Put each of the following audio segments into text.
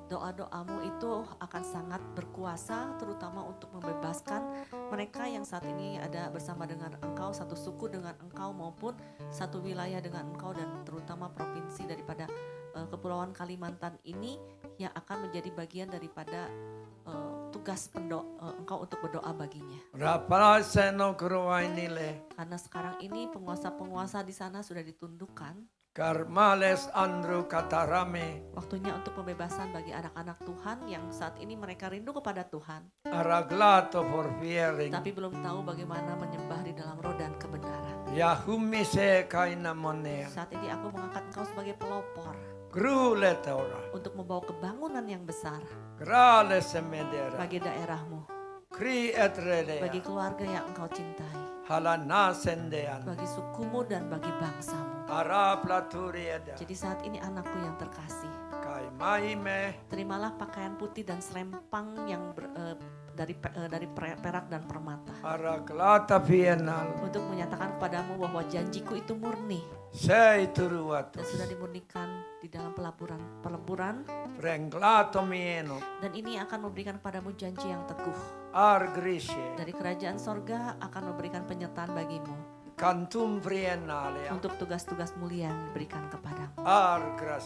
doa-doamu itu akan sangat berkuasa, terutama untuk membebaskan mereka yang saat ini ada bersama dengan engkau, satu suku dengan engkau maupun satu wilayah dengan engkau, dan terutama provinsi daripada Kepulauan Kalimantan ini yang akan menjadi bagian daripada tugas engkau untuk berdoa baginya. Karena sekarang ini penguasa-penguasa di sana sudah ditundukkan. Karmales Andrew Katarame. Waktunya untuk pembebasan bagi anak-anak Tuhan yang saat ini mereka rindu kepada Tuhan. Araglato for fearing. Tapi belum tahu bagaimana menyembah di dalam roh dan kebenaran. Yahumise kaina monea. Saat ini aku mengangkat engkau sebagai pelopor. Gruletora. Untuk membawa kebangunan yang besar. Grale semedera. Bagi daerahmu. Kri etrelea. Bagi keluarga yang engkau cintai. Halana sendean. Bagi sukumu dan bagi bangsamu. Jadi saat ini anakku yang terkasih, terimalah pakaian putih dan serempang yang dari perak dan permata. Untuk menyatakan kepadamu bahwa janjiku itu murni. Dan sudah dimurnikan di dalam peleburan. Dan ini akan memberikan kepadamu janji yang teguh. Dari kerajaan sorga akan memberikan penyertaan bagimu. Kantum Priennale. Untuk tugas-tugas mulia yang diberikan kepadamu.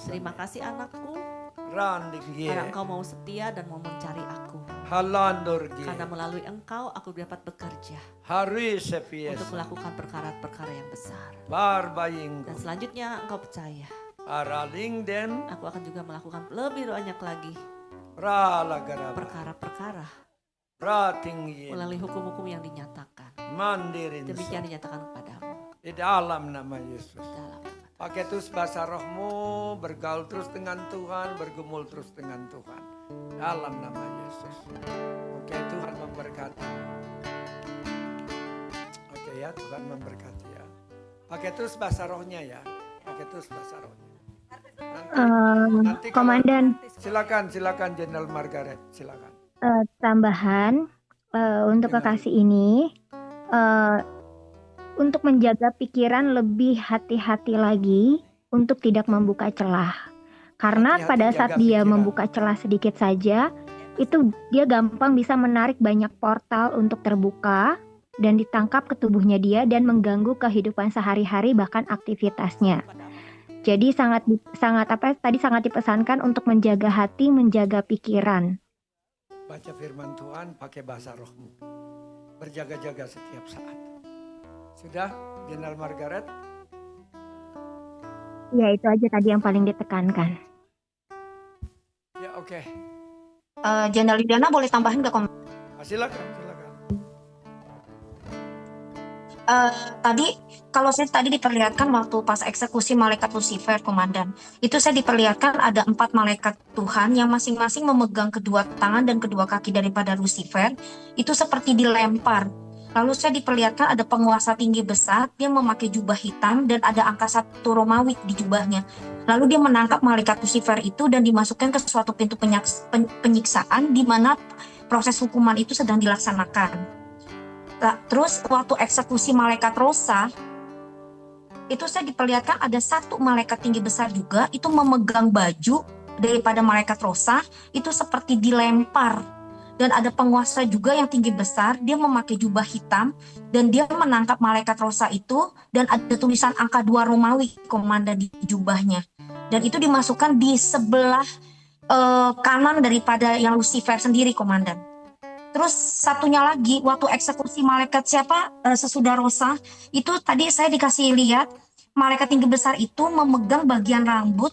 Terima kasih anakku. Karena engkau mau setia dan mau mencari aku. Karena melalui engkau aku dapat bekerja. Untuk melakukan perkara-perkara yang besar. Dan selanjutnya engkau percaya. Aku akan juga melakukan lebih banyak lagi. Perkara-perkara. Melalui hukum-hukum yang dinyatakan. Demikian dinyatakan kepadamu. Di dalam nama Yesus. Pakai terus bahasa rohmu, bergaul terus dengan Tuhan, bergumul terus dengan Tuhan. Dalam nama Yesus. Oke, Tuhan memberkati. Oke ya, Tuhan memberkati ya. Pakai terus bahasa rohnya ya. Pakai terus bahasa rohnya. Nanti Komandan. Silakan Jenderal Margaret, silakan. Tambahan untuk kekasih ini. Untuk menjaga pikiran lebih hati-hati lagi untuk tidak membuka celah. Karena pada saat dia membuka celah sedikit saja, itu dia gampang bisa menarik banyak portal untuk terbuka dan ditangkap ke tubuhnya dia dan mengganggu kehidupan sehari-hari bahkan aktivitasnya. Jadi sangat dipesankan untuk menjaga hati, menjaga pikiran. Baca firman Tuhan pakai bahasa rohmu. Berjaga-jaga setiap saat. Sudah, Jenderal Margaret? Ya, itu aja tadi yang paling ditekankan. Ya, oke. Jenderal Lidiana boleh tambahin nggak, Komandan? Silakan. Tadi, kalau saya tadi diperlihatkan waktu pas eksekusi malaikat Lucifer, Komandan, itu saya diperlihatkan ada 4 malaikat Tuhan yang masing-masing memegang kedua tangan dan kedua kaki daripada Lucifer, itu seperti dilempar. Lalu saya diperlihatkan ada penguasa tinggi besar, dia memakai jubah hitam dan ada angka 1 Romawi di jubahnya. Lalu dia menangkap malaikat Lucifer itu dan dimasukkan ke suatu pintu penyiksaan di mana proses hukuman itu sedang dilaksanakan. Terus waktu eksekusi malaikat Rosa, itu saya diperlihatkan ada 1 malaikat tinggi besar juga, itu memegang baju daripada malaikat Rosa, itu seperti dilempar. Dan ada penguasa juga yang tinggi besar, dia memakai jubah hitam, dan dia menangkap malaikat Rosa itu, dan ada tulisan angka 2 Romawi, Komandan, di jubahnya. Dan itu dimasukkan di sebelah kanan daripada yang Lucifer sendiri, Komandan. Terus satunya lagi, waktu eksekusi malaikat sesudah Rosa, itu tadi saya dikasih lihat, malaikat tinggi besar itu memegang bagian rambut,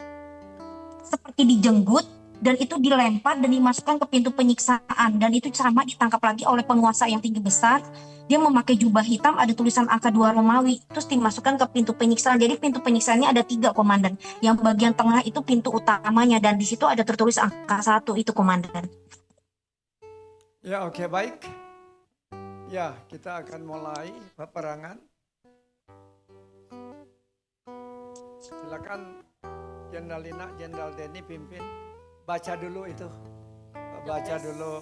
seperti dijenggut, dan itu dilempar dan dimasukkan ke pintu penyiksaan, dan itu sama ditangkap lagi oleh penguasa yang tinggi besar. Dia memakai jubah hitam, ada tulisan angka 2 Romawi, terus dimasukkan ke pintu penyiksaan. Jadi pintu penyiksaannya ada 3, Komandan. Yang bagian tengah itu pintu utamanya, dan di situ ada tertulis angka 1, itu, Komandan. Ya, oke, baik. Ya, kita akan mulai peperangan. Silakan Jenderal Lina, Jenderal Denny pimpin. Baca dulu itu, dulu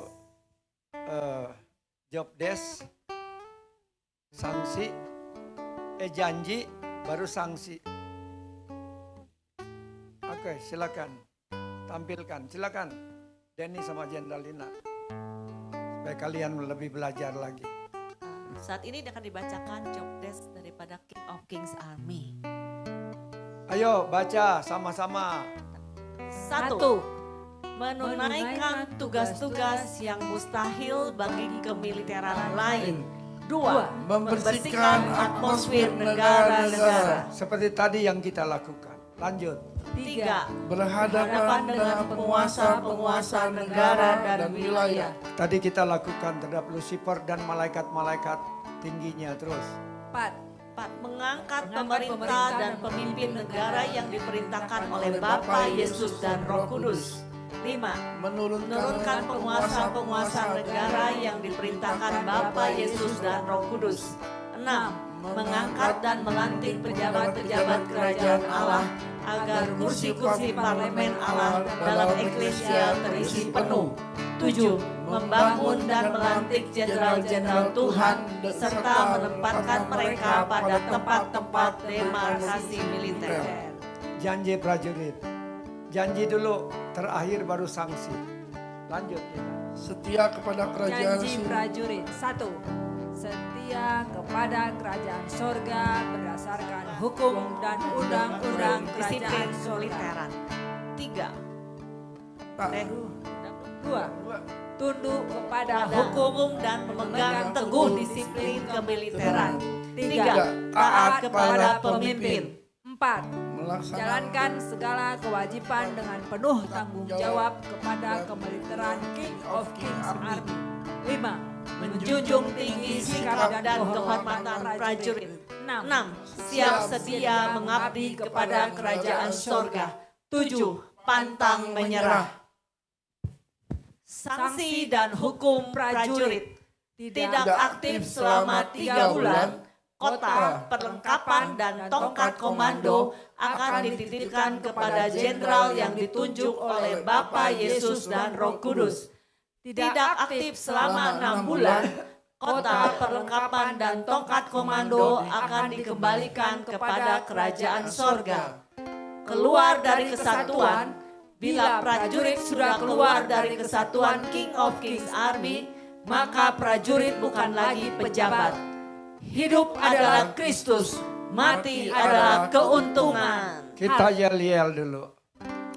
job desk, sanksi, janji, baru sanksi. Oke, silakan tampilkan, silakan. Denny sama Jendalina. Supaya kalian lebih belajar lagi. Saat ini akan dibacakan job desk daripada King of Kings Army. Ayo baca sama-sama. 1. Menunaikan tugas-tugas yang mustahil bagi kemiliteran lain. 2. Membersihkan atmosfer negara-negara. Seperti tadi yang kita lakukan. Lanjut. 3. Berhadapan dengan penguasa-penguasa negara dan wilayah. Tadi kita lakukan terhadap Lucifer dan malaikat-malaikat tingginya terus. 4. Mengangkat pemerintah dan pemimpin negara yang diperintahkan oleh Bapa, Yesus dan Roh Kudus. 5. Menurunkan penguasa-penguasa negara yang diperintahkan Bapa, Yesus dan Roh Kudus. 6. Mengangkat dan melantik pejabat-pejabat kerajaan Allah agar kursi-kursi parlemen Allah dalam eklesia terisi penuh. 7. Membangun dan melantik jenderal-jenderal Tuhan serta menempatkan mereka pada tempat-tempat demarkasi militer. Janji prajurit. Janji dulu, terakhir baru sanksi. Lanjut kita. Setia kepada kerajaan Janji prajurit. 1. Setia kepada kerajaan sorga berdasarkan hukum dan undang-undang kerajaan militeran. 3. 2. Tunduk kepada hukum dan memegang teguh disiplin kemiliteran. 3. Taat kepada pemimpin. 4. Jalankan segala kewajiban dengan penuh tanggung jawab kepada kemiliteran King of Kings Army. 5. Menjunjung tinggi sikap dan kehormatan prajurit. 6. Siap sedia mengabdi kepada kerajaan sorga. 7. Pantang menyerah. Sanksi dan hukum prajurit. Tidak aktif selama 3 bulan. Kota, perlengkapan, dan tongkat komando akan dititipkan kepada jenderal yang ditunjuk oleh Bapa, Yesus, dan Roh Kudus. Tidak aktif selama 6 bulan, kota, perlengkapan, dan tongkat komando akan dikembalikan kepada kerajaan sorga. Keluar dari kesatuan, bila prajurit sudah keluar dari kesatuan King of Kings Army, maka prajurit bukan lagi pejabat. Hidup adalah Kristus, mati adalah keuntungan. Kita yel-yel dulu.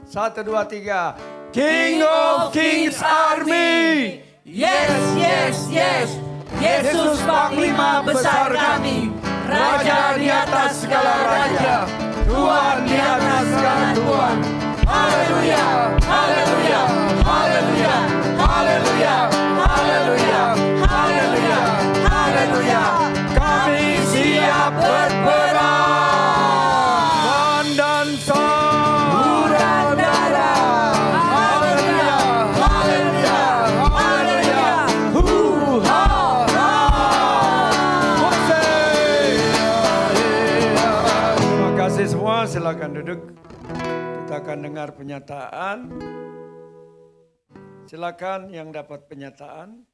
1, 2, 3. King of Kings Army. Yes, yes, yes. Yesus Panglima besar kami. Raja di atas segala raja. Tuhan di atas segala Tuhan. Haleluya, haleluya, haleluya, haleluya, haleluya, haleluya, haleluya. Kami siap berperang. Dan saudara. Haleluya, haleluya, haleluya. Terima kasih semua, silakan duduk. Kita akan dengar penyataan. Silakan yang dapat penyataan.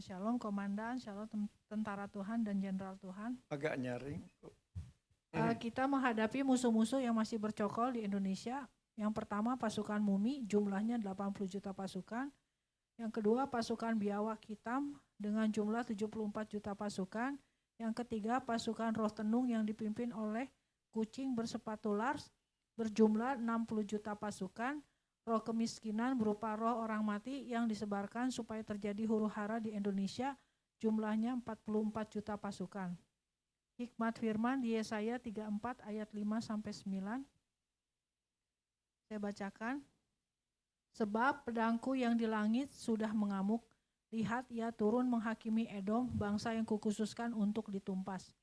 Shalom Komandan, Shalom Tentara Tuhan dan Jenderal Tuhan. Agak nyaring. Kita menghadapi musuh-musuh yang masih bercokol di Indonesia. Yang pertama pasukan Mumi, jumlahnya 80 juta pasukan. Yang kedua pasukan Biawak Hitam dengan jumlah 74 juta pasukan. Yang ketiga pasukan Roh Tenung yang dipimpin oleh kucing bersepatu Lars berjumlah 60 juta pasukan. Roh kemiskinan berupa roh orang mati yang disebarkan supaya terjadi huru-hara di Indonesia, jumlahnya 44 juta pasukan. Hikmat firman di Yesaya 34 ayat 5-9. Saya bacakan. Sebab pedangku yang di langit sudah mengamuk, lihat ia turun menghakimi Edom, bangsa yang kukhususkan untuk ditumpas.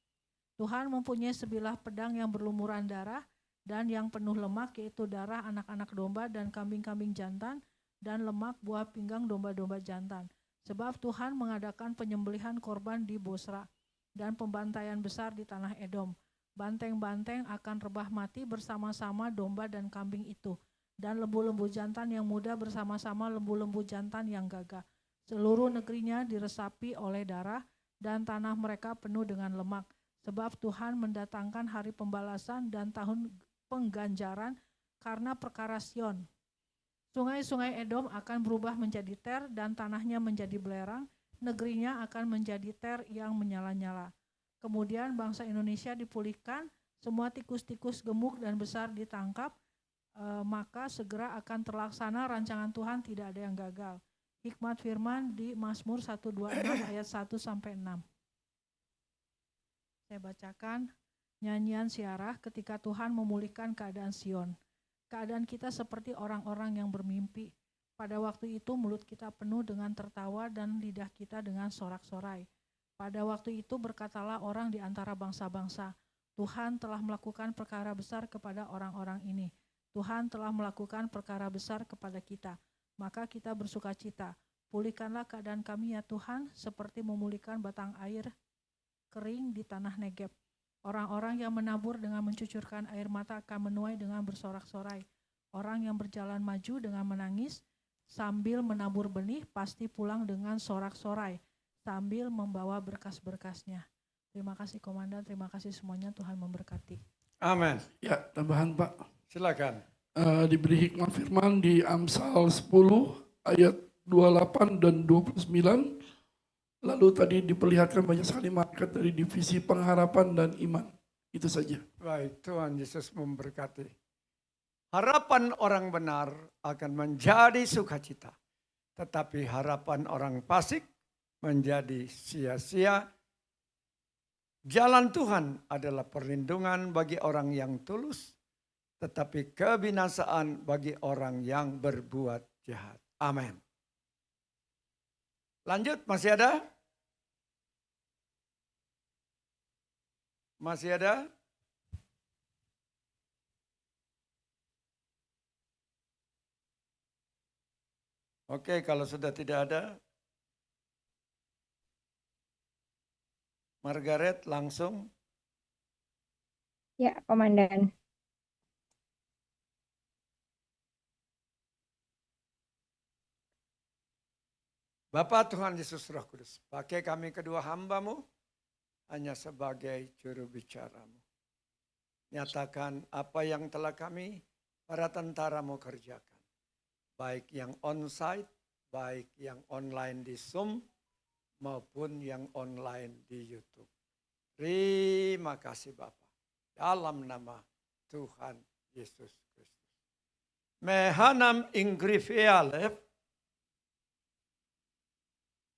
Tuhan mempunyai sebilah pedang yang berlumuran darah, dan yang penuh lemak, yaitu darah anak-anak domba dan kambing-kambing jantan, dan lemak buah pinggang domba-domba jantan. Sebab Tuhan mengadakan penyembelihan korban di Bosra, dan pembantaian besar di tanah Edom. Banteng-banteng akan rebah mati bersama-sama domba dan kambing itu, dan lembu-lembu jantan yang muda bersama-sama lembu-lembu jantan yang gagah. Seluruh negerinya diresapi oleh darah, dan tanah mereka penuh dengan lemak. Sebab Tuhan mendatangkan hari pembalasan dan tahun pengganjaran karena perkara Sion. Sungai-sungai Edom akan berubah menjadi ter dan tanahnya menjadi belerang, negerinya akan menjadi ter yang menyala-nyala. Kemudian bangsa Indonesia dipulihkan, semua tikus-tikus gemuk dan besar ditangkap, maka segera akan terlaksana rancangan Tuhan, tidak ada yang gagal. Hikmat firman di Mazmur 126 ayat 1-6. Saya bacakan nyanyian siarah ketika Tuhan memulihkan keadaan Sion. Keadaan kita seperti orang-orang yang bermimpi. Pada waktu itu mulut kita penuh dengan tertawa dan lidah kita dengan sorak-sorai. Pada waktu itu berkatalah orang di antara bangsa-bangsa, Tuhan telah melakukan perkara besar kepada orang-orang ini. Tuhan telah melakukan perkara besar kepada kita. Maka kita bersukacita. Pulihkanlah keadaan kami ya Tuhan, seperti memulihkan batang air kering di tanah Negeb. Orang-orang yang menabur dengan mencucurkan air mata akan menuai dengan bersorak-sorai. Orang yang berjalan maju dengan menangis sambil menabur benih pasti pulang dengan sorak-sorai sambil membawa berkas-berkasnya. Terima kasih Komandan, terima kasih semuanya, Tuhan memberkati. Amin. Ya, tambahan Pak. Silakan. Diberi hikmah firman di Amsal 10 ayat 28 dan 29. Lalu tadi diperlihatkan banyak sekali market dari divisi pengharapan dan iman. Itu saja. Baik, Tuhan Yesus memberkati. Harapan orang benar akan menjadi sukacita. Tetapi harapan orang fasik menjadi sia-sia. Jalan Tuhan adalah perlindungan bagi orang yang tulus. Tetapi kebinasaan bagi orang yang berbuat jahat. Amin. Lanjut, masih ada? Masih ada? Oke, kalau sudah tidak ada, Margaret langsung. Ya, Komandan. Bapa Tuhan Yesus Roh Kudus, pakai kami kedua hamba-Mu hanya sebagai juru bicara-Mu. Nyatakan apa yang telah kami, para tentara-Mu kerjakan. Baik yang on-site, baik yang online di Zoom, maupun yang online di YouTube. Terima kasih Bapa. Dalam nama Tuhan Yesus Kristus. Mehanam ingrifialef.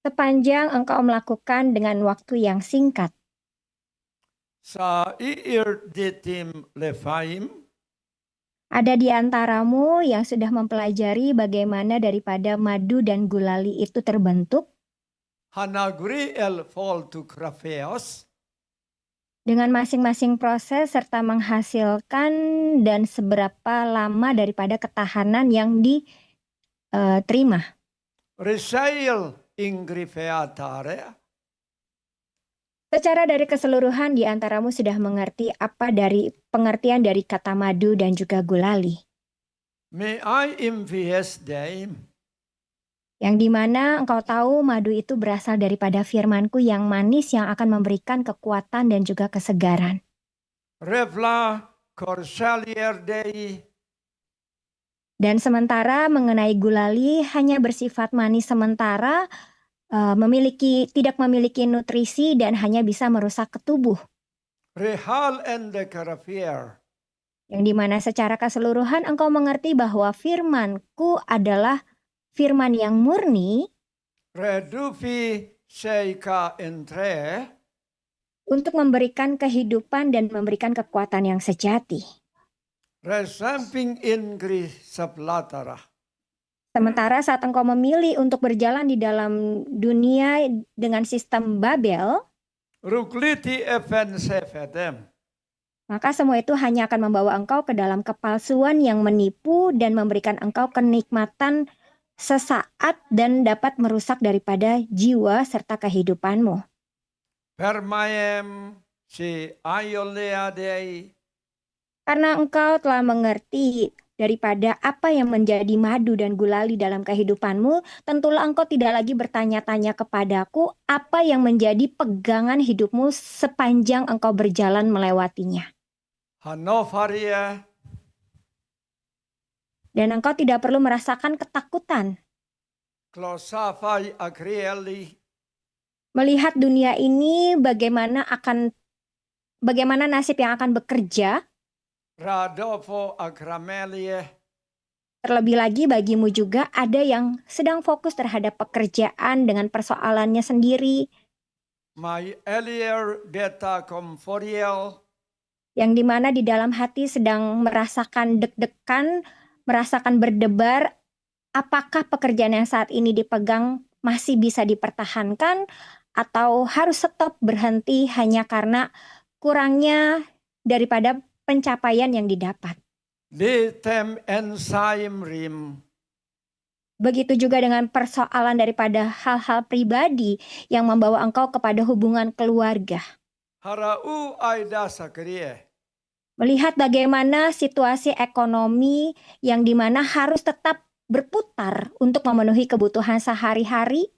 Sepanjang engkau melakukan dengan waktu yang singkat. Sa'ir ditim lefaim. Ada di antaramu yang sudah mempelajari bagaimana daripada madu dan gulali itu terbentuk. Hanagri el fol tu krafeos. Dengan masing-masing proses serta menghasilkan dan seberapa lama daripada ketahanan yang diterima. Resail ingrifeatare. Secara dari keseluruhan di antaramu sudah mengerti apa dari pengertian dari kata madu dan juga gulali. May I invest them? Yang dimana engkau tahu madu itu berasal daripada firman-Ku yang manis yang akan memberikan kekuatan dan juga kesegaran. Revla corsalier dei. Dan sementara mengenai gulali hanya bersifat manis sementara, tidak memiliki nutrisi dan hanya bisa merusak ketubuh. Rehal ende karafier. Yang dimana secara keseluruhan engkau mengerti bahwa firman-Ku adalah firman yang murni. Redufi seika entre. Untuk memberikan kehidupan dan memberikan kekuatan yang sejati. Resamping ingri saplatara. Sementara saat engkau memilih untuk berjalan di dalam dunia dengan sistem Babel, Rukliti efensefedem. maka semua itu hanya akan membawa engkau ke dalam kepalsuan yang menipu dan memberikan engkau kenikmatan sesaat dan dapat merusak daripada jiwa serta kehidupanmu. Permayem si ayolea dei. Karena engkau telah mengerti daripada apa yang menjadi madu dan gulali dalam kehidupanmu, tentulah engkau tidak lagi bertanya-tanya kepadaku apa yang menjadi pegangan hidupmu sepanjang engkau berjalan melewatinya. Dan engkau tidak perlu merasakan ketakutan. Melihat dunia ini bagaimana nasib yang akan bekerja. Terlebih lagi bagimu juga ada yang sedang fokus terhadap pekerjaan dengan persoalannya sendiri. Yang dimana di dalam hati sedang merasakan deg-degan, merasakan berdebar, apakah pekerjaan yang saat ini dipegang masih bisa dipertahankan atau harus stop berhenti hanya karena kurangnya daripada pencapaian yang didapat. Begitu juga dengan persoalan daripada hal-hal pribadi yang membawa engkau kepada hubungan keluarga. Melihat bagaimana situasi ekonomi yang dimana harus tetap berputar untuk memenuhi kebutuhan sehari-hari.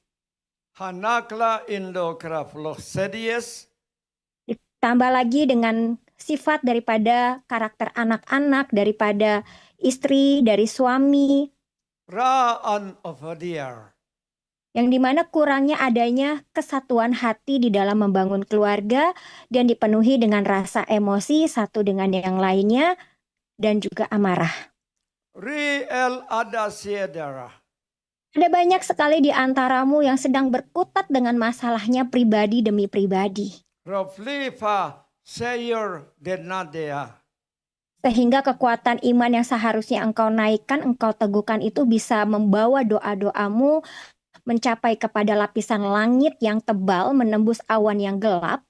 Ditambah lagi dengan sifat daripada karakter anak-anak, daripada istri, dari suami. Yang dimana kurangnya adanya kesatuan hati di dalam membangun keluarga dan dipenuhi dengan rasa emosi satu dengan yang lainnya dan juga amarah. Ada banyak sekali di antaramu yang sedang berkutat dengan masalahnya pribadi demi pribadi. Sehingga kekuatan iman yang seharusnya engkau naikkan, engkau teguhkan itu bisa membawa doa-doamu mencapai kepada lapisan langit yang tebal, menembus awan yang gelap.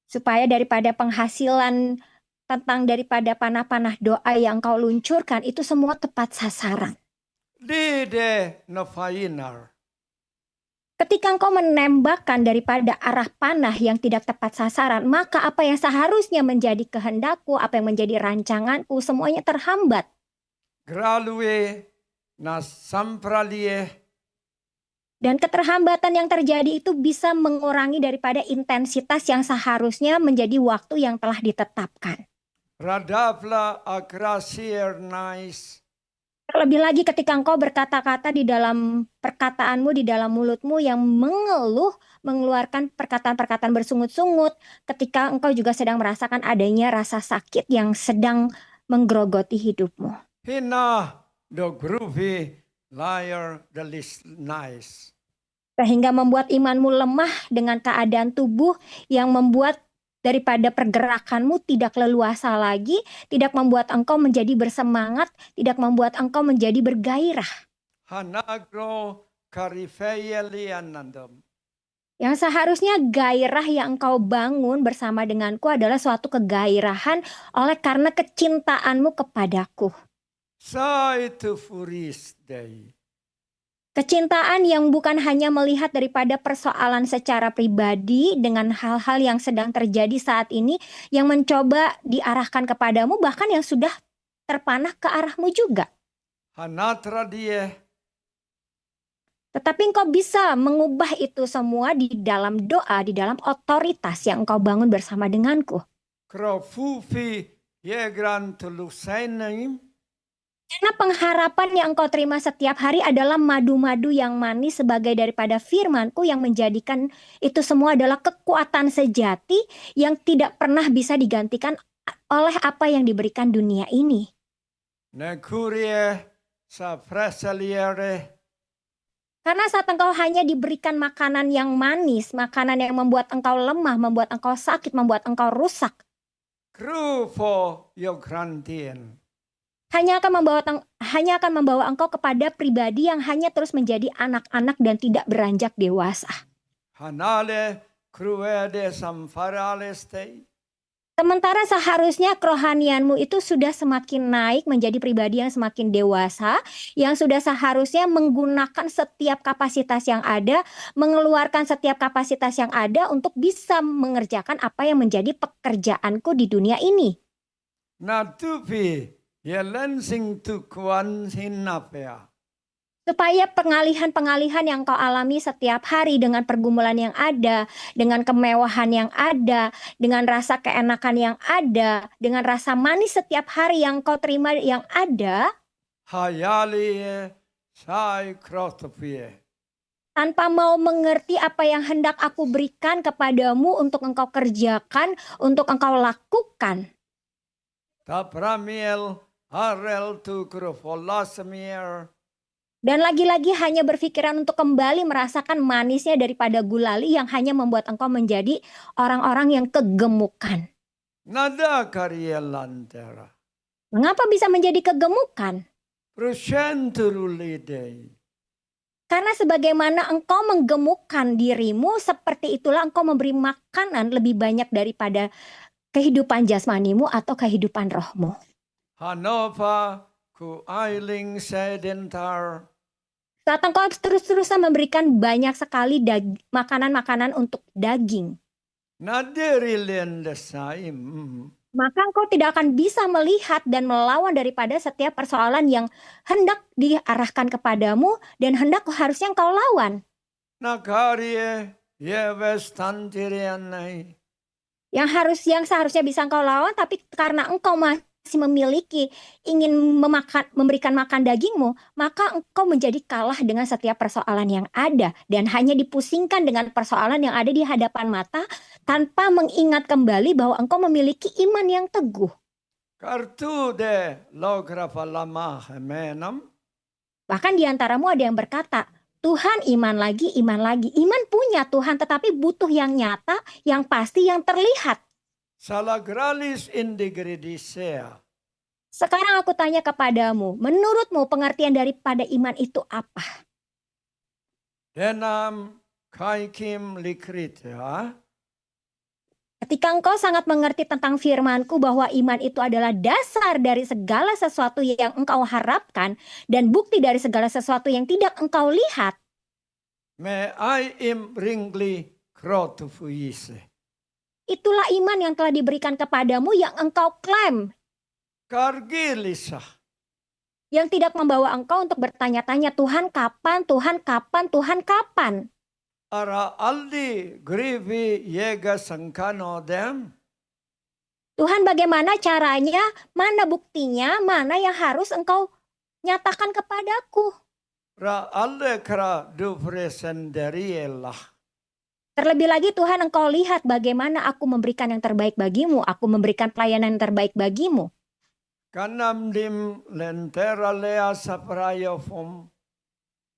Supaya daripada penghasilan tentang daripada panah-panah doa yang engkau luncurkan itu semua tepat sasaran. Ketika engkau menembakkan daripada arah panah yang tidak tepat sasaran, maka apa yang seharusnya menjadi kehendakku, apa yang menjadi rancanganku, semuanya terhambat. Dan keterhambatan yang terjadi itu bisa mengurangi daripada intensitas yang seharusnya menjadi waktu yang telah ditetapkan. Terlebih lagi ketika engkau berkata-kata di dalam perkataanmu, di dalam mulutmu yang mengeluh, mengeluarkan perkataan-perkataan bersungut-sungut, ketika engkau juga sedang merasakan adanya rasa sakit yang sedang menggerogoti hidupmu. Sehingga membuat imanmu lemah dengan keadaan tubuh yang membuat daripada pergerakanmu tidak leluasa lagi, tidak membuat engkau menjadi bersemangat, tidak membuat engkau menjadi bergairah. Yang seharusnya gairah yang engkau bangun bersama denganku adalah suatu kegairahan oleh karena kecintaanmu kepadaku. Kecintaan yang bukan hanya melihat daripada persoalan secara pribadi dengan hal-hal yang sedang terjadi saat ini yang mencoba diarahkan kepadamu, bahkan yang sudah terpanah ke arahmu juga. Tetapi engkau bisa mengubah itu semua di dalam doa, di dalam otoritas yang engkau bangun bersama denganku. Karena pengharapan yang engkau terima setiap hari adalah madu-madu yang manis sebagai daripada firman-Ku yang menjadikan itu semua adalah kekuatan sejati yang tidak pernah bisa digantikan oleh apa yang diberikan dunia ini. Karena saat engkau hanya diberikan makanan yang manis, makanan yang membuat engkau lemah, membuat engkau sakit, membuat engkau rusak. Hanya akan membawa engkau kepada pribadi yang hanya terus menjadi anak-anak dan tidak beranjak dewasa. Sementara seharusnya kerohanianmu itu sudah semakin naik menjadi pribadi yang semakin dewasa, yang sudah seharusnya menggunakan setiap kapasitas yang ada, mengeluarkan setiap kapasitas yang ada untuk bisa mengerjakan apa yang menjadi pekerjaanku di dunia ini. Supaya pengalihan-pengalihan yang kau alami setiap hari dengan pergumulan yang ada, dengan kemewahan yang ada, dengan rasa keenakan yang ada, dengan rasa manis setiap hari yang kau terima yang ada, tanpa mau mengerti apa yang hendak aku berikan kepadamu untuk engkau kerjakan, untuk engkau lakukan. Dan lagi-lagi hanya berpikiran untuk kembali merasakan manisnya daripada gulali yang hanya membuat engkau menjadi orang-orang yang kegemukan. Mengapa bisa menjadi kegemukan? Karena sebagaimana engkau menggemukkan dirimu, seperti itulah engkau memberi makanan lebih banyak daripada kehidupan jasmanimu atau kehidupan rohmu. Saat engkau terus-terusan memberikan banyak sekali makanan-makanan untuk daging, maka engkau tidak akan bisa melihat dan melawan daripada setiap persoalan yang hendak diarahkan kepadamu dan hendak harusnya engkau lawan. Yang seharusnya bisa engkau lawan, tapi karena engkau masih memiliki ingin memberikan makan dagingmu, maka engkau menjadi kalah dengan setiap persoalan yang ada dan hanya dipusingkan dengan persoalan yang ada di hadapan mata tanpa mengingat kembali bahwa engkau memiliki iman yang teguh. Bahkan di antaramu ada yang berkata, Tuhan iman lagi, iman lagi. Iman punya Tuhan, tetapi butuh yang nyata, yang pasti, yang terlihat. Sekarang aku tanya kepadamu, menurutmu pengertian daripada iman itu apa? Ketika engkau sangat mengerti tentang firman-Ku bahwa iman itu adalah dasar dari segala sesuatu yang engkau harapkan dan bukti dari segala sesuatu yang tidak engkau lihat. Itulah iman yang telah diberikan kepadamu yang engkau klaim. Yang tidak membawa engkau untuk bertanya-tanya, Tuhan kapan, Tuhan kapan, Tuhan kapan. Tuhan bagaimana caranya, mana buktinya, mana yang harus engkau nyatakan kepadaku. Terlebih lagi Tuhan, engkau lihat bagaimana aku memberikan yang terbaik bagimu, aku memberikan pelayanan yang terbaik bagimu.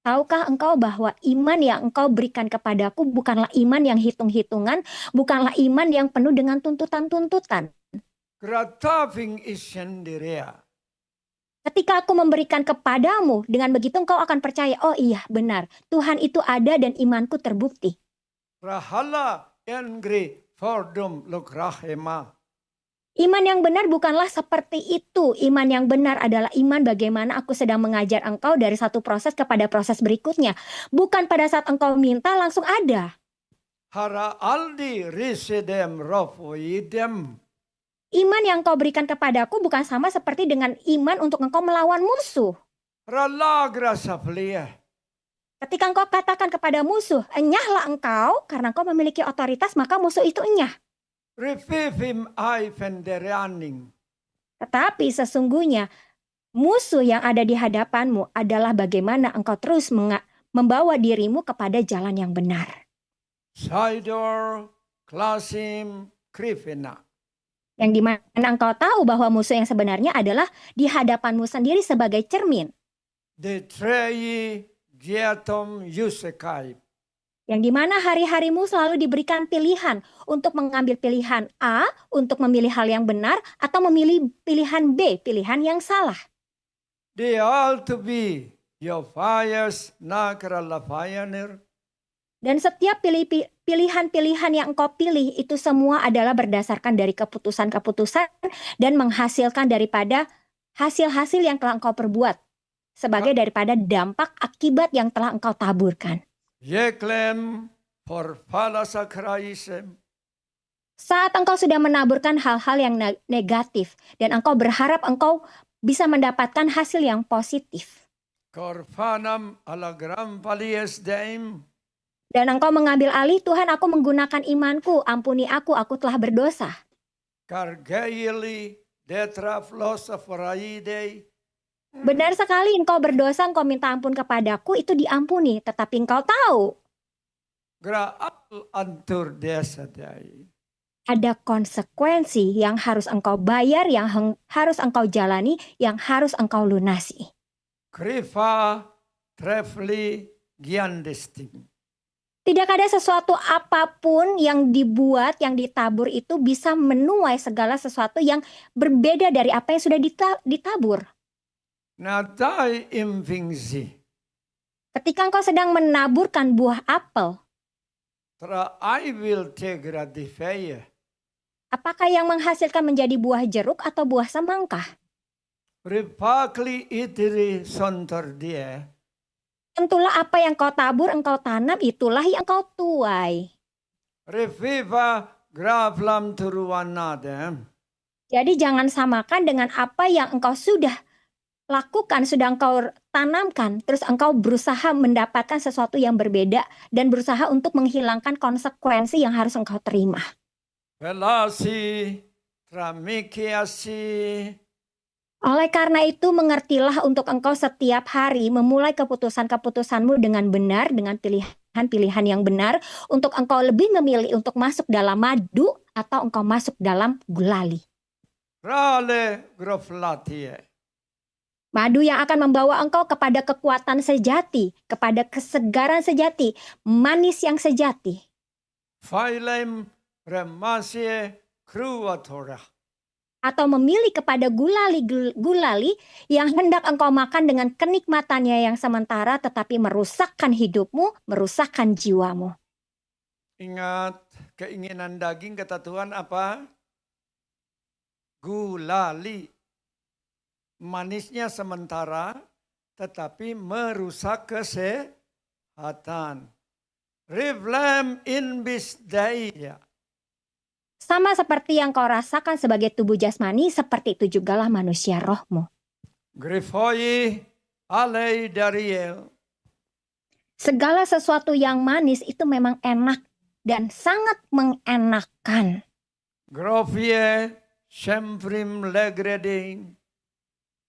Tahukah engkau bahwa iman yang engkau berikan kepadaku bukanlah iman yang hitung-hitungan, bukanlah iman yang penuh dengan tuntutan-tuntutan. Ketika aku memberikan kepadamu, dengan begitu engkau akan percaya, oh iya benar, Tuhan itu ada dan imanku terbukti. Iman yang benar bukanlah seperti itu. Iman yang benar adalah iman bagaimana aku sedang mengajar engkau dari satu proses kepada proses berikutnya. Bukan pada saat engkau minta langsung ada. Iman yang kau berikan kepadaku bukan sama seperti dengan iman untuk engkau melawan musuh. Ketika engkau katakan kepada musuh, enyahlah engkau, karena engkau memiliki otoritas, maka musuh itu enyah. Tetapi sesungguhnya musuh yang ada di hadapanmu adalah bagaimana engkau terus membawa dirimu kepada jalan yang benar. Yang dimana engkau tahu bahwa musuh yang sebenarnya adalah di hadapanmu sendiri sebagai cermin. Yang dimana hari-harimu selalu diberikan pilihan untuk mengambil pilihan A, untuk memilih hal yang benar, atau memilih pilihan B, pilihan yang salah. Dan setiap pilihan-pilihan yang engkau pilih itu semua adalah berdasarkan dari keputusan-keputusan dan menghasilkan daripada hasil-hasil yang telah engkau perbuat sebagai daripada dampak akibat yang telah engkau taburkan. Saat engkau sudah menaburkan hal-hal yang negatif dan engkau berharap engkau bisa mendapatkan hasil yang positif. Dan engkau mengambil alih, Tuhan, aku menggunakan imanku, ampuni aku telah berdosa. Benar sekali, engkau berdosa, engkau minta ampun kepadaku, itu diampuni. Tetapi engkau tahu, ada konsekuensi yang harus engkau bayar, yang harus engkau jalani, yang harus engkau lunasi. Tidak ada sesuatu apapun yang dibuat, yang ditabur itu bisa menuai segala sesuatu yang berbeda dari apa yang sudah ditabur. Ketika engkau sedang menaburkan buah apel, apakah yang menghasilkan menjadi buah jeruk atau buah semangka? Tentulah apa yang kau tabur, engkau tanam, itulah yang kau tuai. Jadi jangan samakan dengan apa yang engkau sudah lakukan, sudah engkau tanamkan, terus engkau berusaha mendapatkan sesuatu yang berbeda dan berusaha untuk menghilangkan konsekuensi yang harus engkau terima. Oleh karena itu, mengertilah untuk engkau setiap hari memulai keputusan-keputusanmu dengan benar, dengan pilihan-pilihan yang benar, untuk engkau lebih memilih untuk masuk dalam madu atau engkau masuk dalam gulali. Madu yang akan membawa engkau kepada kekuatan sejati, kepada kesegaran sejati, manis yang sejati. Atau memilih kepada gulali yang hendak engkau makan dengan kenikmatannya yang sementara tetapi merusakkan hidupmu, merusakkan jiwamu. Ingat, keinginan daging kata Tuhan apa? Gulali. Manisnya sementara tetapi merusak kesehatan. Rivlem in bisdaya. Sama seperti yang kau rasakan sebagai tubuh jasmani, seperti itu jugalah manusia rohmu. Grifoi alei dariel. Segala sesuatu yang manis itu memang enak dan sangat mengenakan. Grofie shemprim legreding.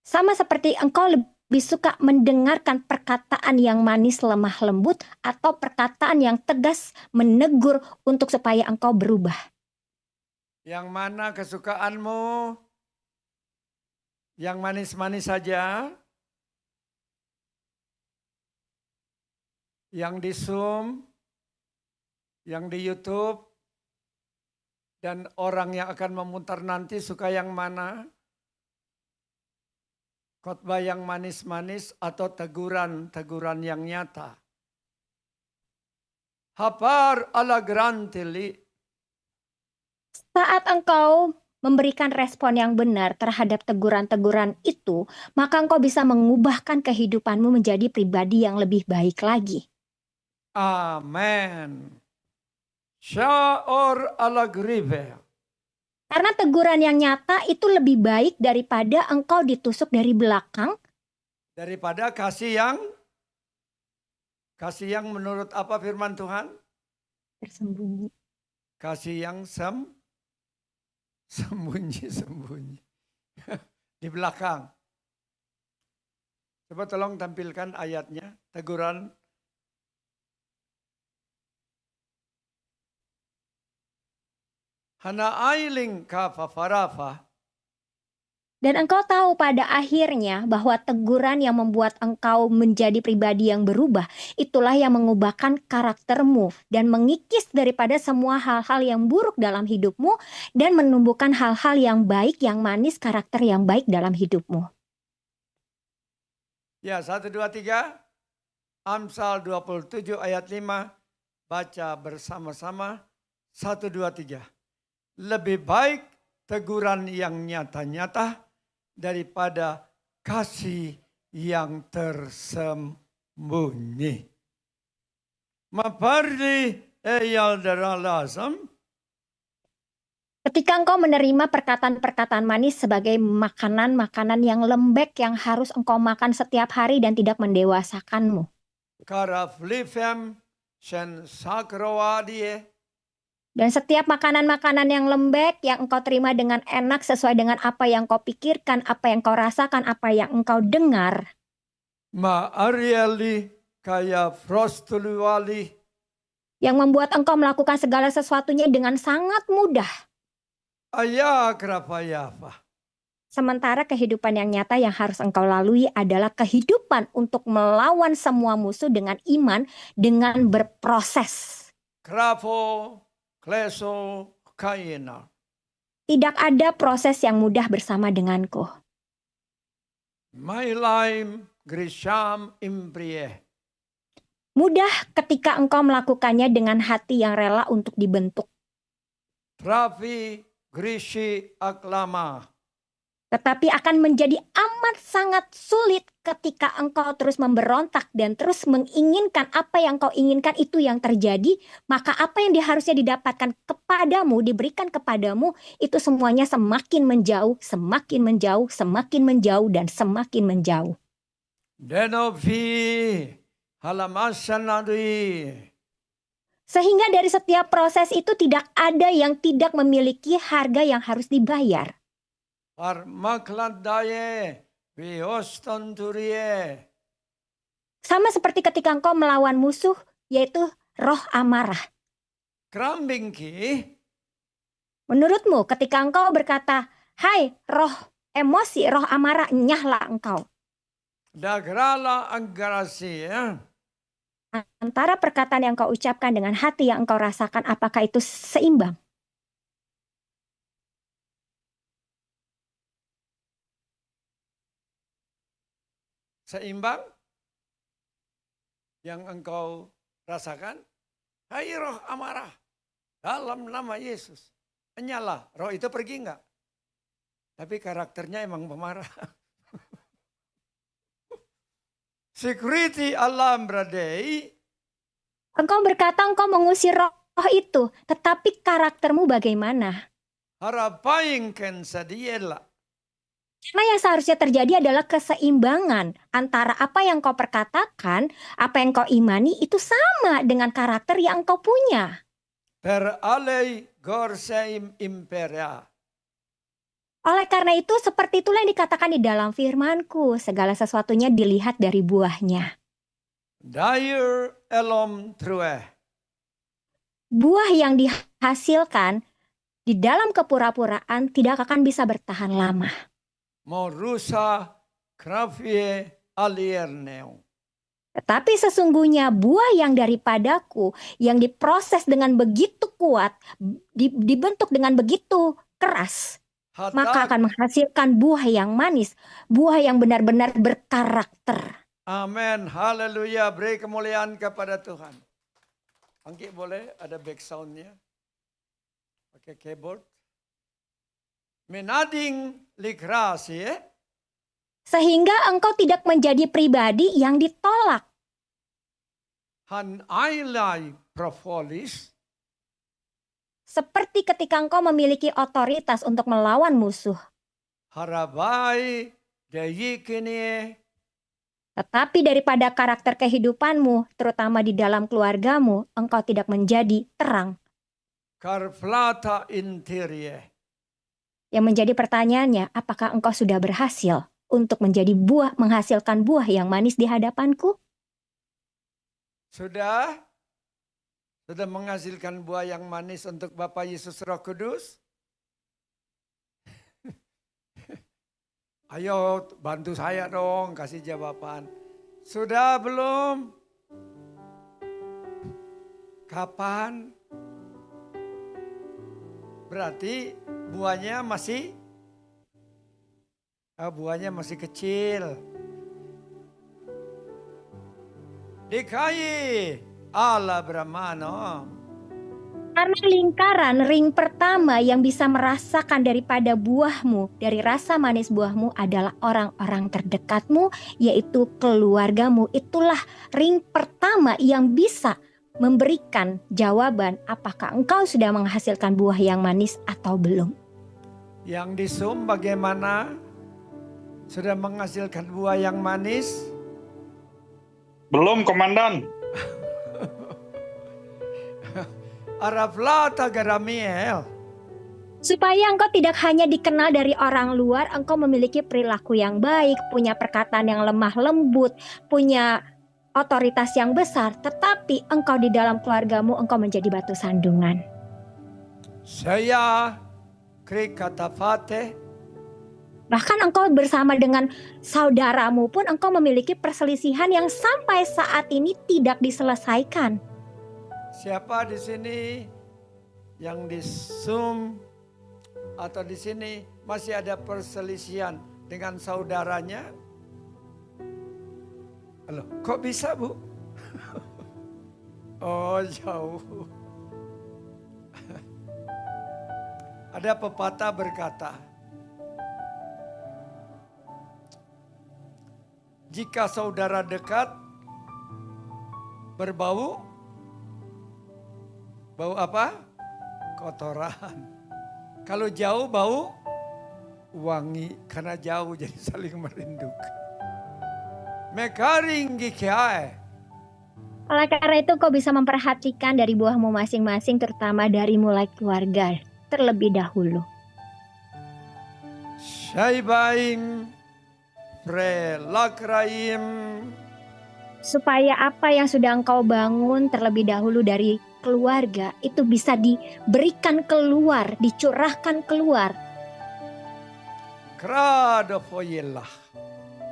Sama seperti engkau lebih suka mendengarkan perkataan yang manis lemah lembut atau perkataan yang tegas menegur untuk supaya engkau berubah. Yang mana kesukaanmu? Yang manis-manis saja? Yang di Zoom? Yang di YouTube? Dan orang yang akan memutar nanti suka yang mana? Khotbah yang manis-manis atau teguran-teguran yang nyata? Hapar ala grantili. Saat engkau memberikan respon yang benar terhadap teguran-teguran itu, maka engkau bisa mengubahkan kehidupanmu menjadi pribadi yang lebih baik lagi. Amen. Syaor ala grive. Karena teguran yang nyata itu lebih baik daripada engkau ditusuk dari belakang. Daripada kasih yang menurut apa firman Tuhan? Tersembunyi. Kasih yang sembunyi-sembunyi. Di belakang. Coba tolong tampilkan ayatnya. Teguran. Hana ailing kafa farafa. Dan engkau tahu pada akhirnya bahwa teguran yang membuat engkau menjadi pribadi yang berubah, itulah yang mengubahkan karaktermu dan mengikis daripada semua hal-hal yang buruk dalam hidupmu dan menumbuhkan hal-hal yang baik, yang manis, karakter yang baik dalam hidupmu. Ya, 1, 2, 3. Amsal 27 ayat 5. baca bersama-sama. 1, 2, 3. Lebih baik teguran yang nyata-nyata daripada kasih yang tersembunyi. Maparli eyal daralazam. Ketika engkau menerima perkataan-perkataan manis sebagai makanan-makanan yang lembek yang harus engkau makan setiap hari dan tidak mendewasakanmu. Karaflifem shen sakrowadie. Dan setiap makanan-makanan yang lembek yang engkau terima dengan enak sesuai dengan apa yang kau pikirkan, apa yang kau rasakan, apa yang engkau dengar. Ma arieli kaya frostuluwali. Yang membuat engkau melakukan segala sesuatunya dengan sangat mudah. Ayah kerapayafa. Sementara kehidupan yang nyata yang harus engkau lalui adalah kehidupan untuk melawan semua musuh dengan iman, dengan berproses. Krapo. Kleso kaina. Tidak ada proses yang mudah bersama denganku. My life grisham imprie. Mudah ketika engkau melakukannya dengan hati yang rela untuk dibentuk. Trafi grishi aklama. Tetapi akan menjadi amat sangat sulit ketika engkau terus memberontak dan terus menginginkan apa yang kau inginkan itu yang terjadi. Maka apa yang harusnya didapatkan kepadamu, diberikan kepadamu, itu semuanya semakin menjauh, semakin menjauh, semakin menjauh, dan semakin menjauh. Denovi halamasanadui. Sehingga dari setiap proses itu tidak ada yang tidak memiliki harga yang harus dibayar. Sama seperti ketika engkau melawan musuh, yaitu roh amarah. Menurutmu ketika engkau berkata, hai roh emosi, roh amarah, nyahlah engkau. Antara perkataan yang engkau ucapkan dengan hati yang engkau rasakan, apakah itu seimbang? Seimbang yang engkau rasakan. Hai roh amarah, dalam nama Yesus, nyala. Roh itu pergi enggak? Tapi karakternya emang pemarah. Security alam bradei. Engkau berkata engkau mengusir roh itu, tetapi karaktermu bagaimana? Harapain ken sadiela. Karena yang seharusnya terjadi adalah keseimbangan antara apa yang kau perkatakan, apa yang kau imani itu sama dengan karakter yang kau punya. Per alei gorseim imperia. Oleh karena itu seperti itulah yang dikatakan di dalam firman-Ku, segala sesuatunya dilihat dari buahnya. Dair elom true. Buah yang dihasilkan di dalam kepura-puraan tidak akan bisa bertahan lama. Morusa krafie alierneo. Tetapi sesungguhnya buah yang daripadaku, yang diproses dengan begitu kuat, dibentuk dengan begitu keras, maka akan menghasilkan buah yang manis, buah yang benar-benar berkarakter. Amin, haleluya, beri kemuliaan kepada Tuhan. Anggi boleh ada back sound-nya? Pakai keyboard. Menading likrasi, sehingga engkau tidak menjadi pribadi yang ditolak. Han ailai propolis. Seperti ketika engkau memiliki otoritas untuk melawan musuh. Harabai dayikini. Tetapi daripada karakter kehidupanmu, terutama di dalam keluargamu, engkau tidak menjadi terang. Karflata interior. Yang menjadi pertanyaannya, apakah engkau sudah berhasil untuk menjadi buah, menghasilkan buah yang manis di hadapanku? Sudah menghasilkan buah yang manis untuk Bapa Yesus Roh Kudus? Ayo bantu saya dong, kasih jawaban. Sudah belum? Kapan? Berarti buahnya masih kecil. Dikai Alla Brahmano. Karena lingkaran, ring pertama yang bisa merasakan daripada buahmu, dari rasa manis buahmu adalah orang-orang terdekatmu, yaitu keluargamu. Itulah ring pertama yang bisa memberikan jawaban apakah engkau sudah menghasilkan buah yang manis atau belum. Yang di Zoom bagaimana? Sudah menghasilkan buah yang manis? Belum, Komandan. Arafla Tagaramiel. Supaya engkau tidak hanya dikenal dari orang luar, engkau memiliki perilaku yang baik, punya perkataan yang lemah lembut, punya otoritas yang besar, tetapi engkau di dalam keluargamu engkau menjadi batu sandungan. Saya Krikatafate. Bahkan engkau bersama dengan saudaramu pun engkau memiliki perselisihan yang sampai saat ini tidak diselesaikan. Siapa di sini yang di Zoom atau di sini masih ada perselisihan dengan saudaranya? Halo, kok bisa, Bu? Oh, jauh. Ada pepatah berkata, jika saudara dekat berbau, bau apa? Kotoran. Kalau jauh bau wangi, karena jauh jadi saling merindukan. Mekaring gikiae. Oleh karena itu kau bisa memperhatikan dari buahmu masing-masing, terutama dari mulai keluarga terlebih dahulu. Syaibaim prelakraim. Supaya apa yang sudah engkau bangun terlebih dahulu dari keluarga itu bisa diberikan keluar, dicurahkan keluar.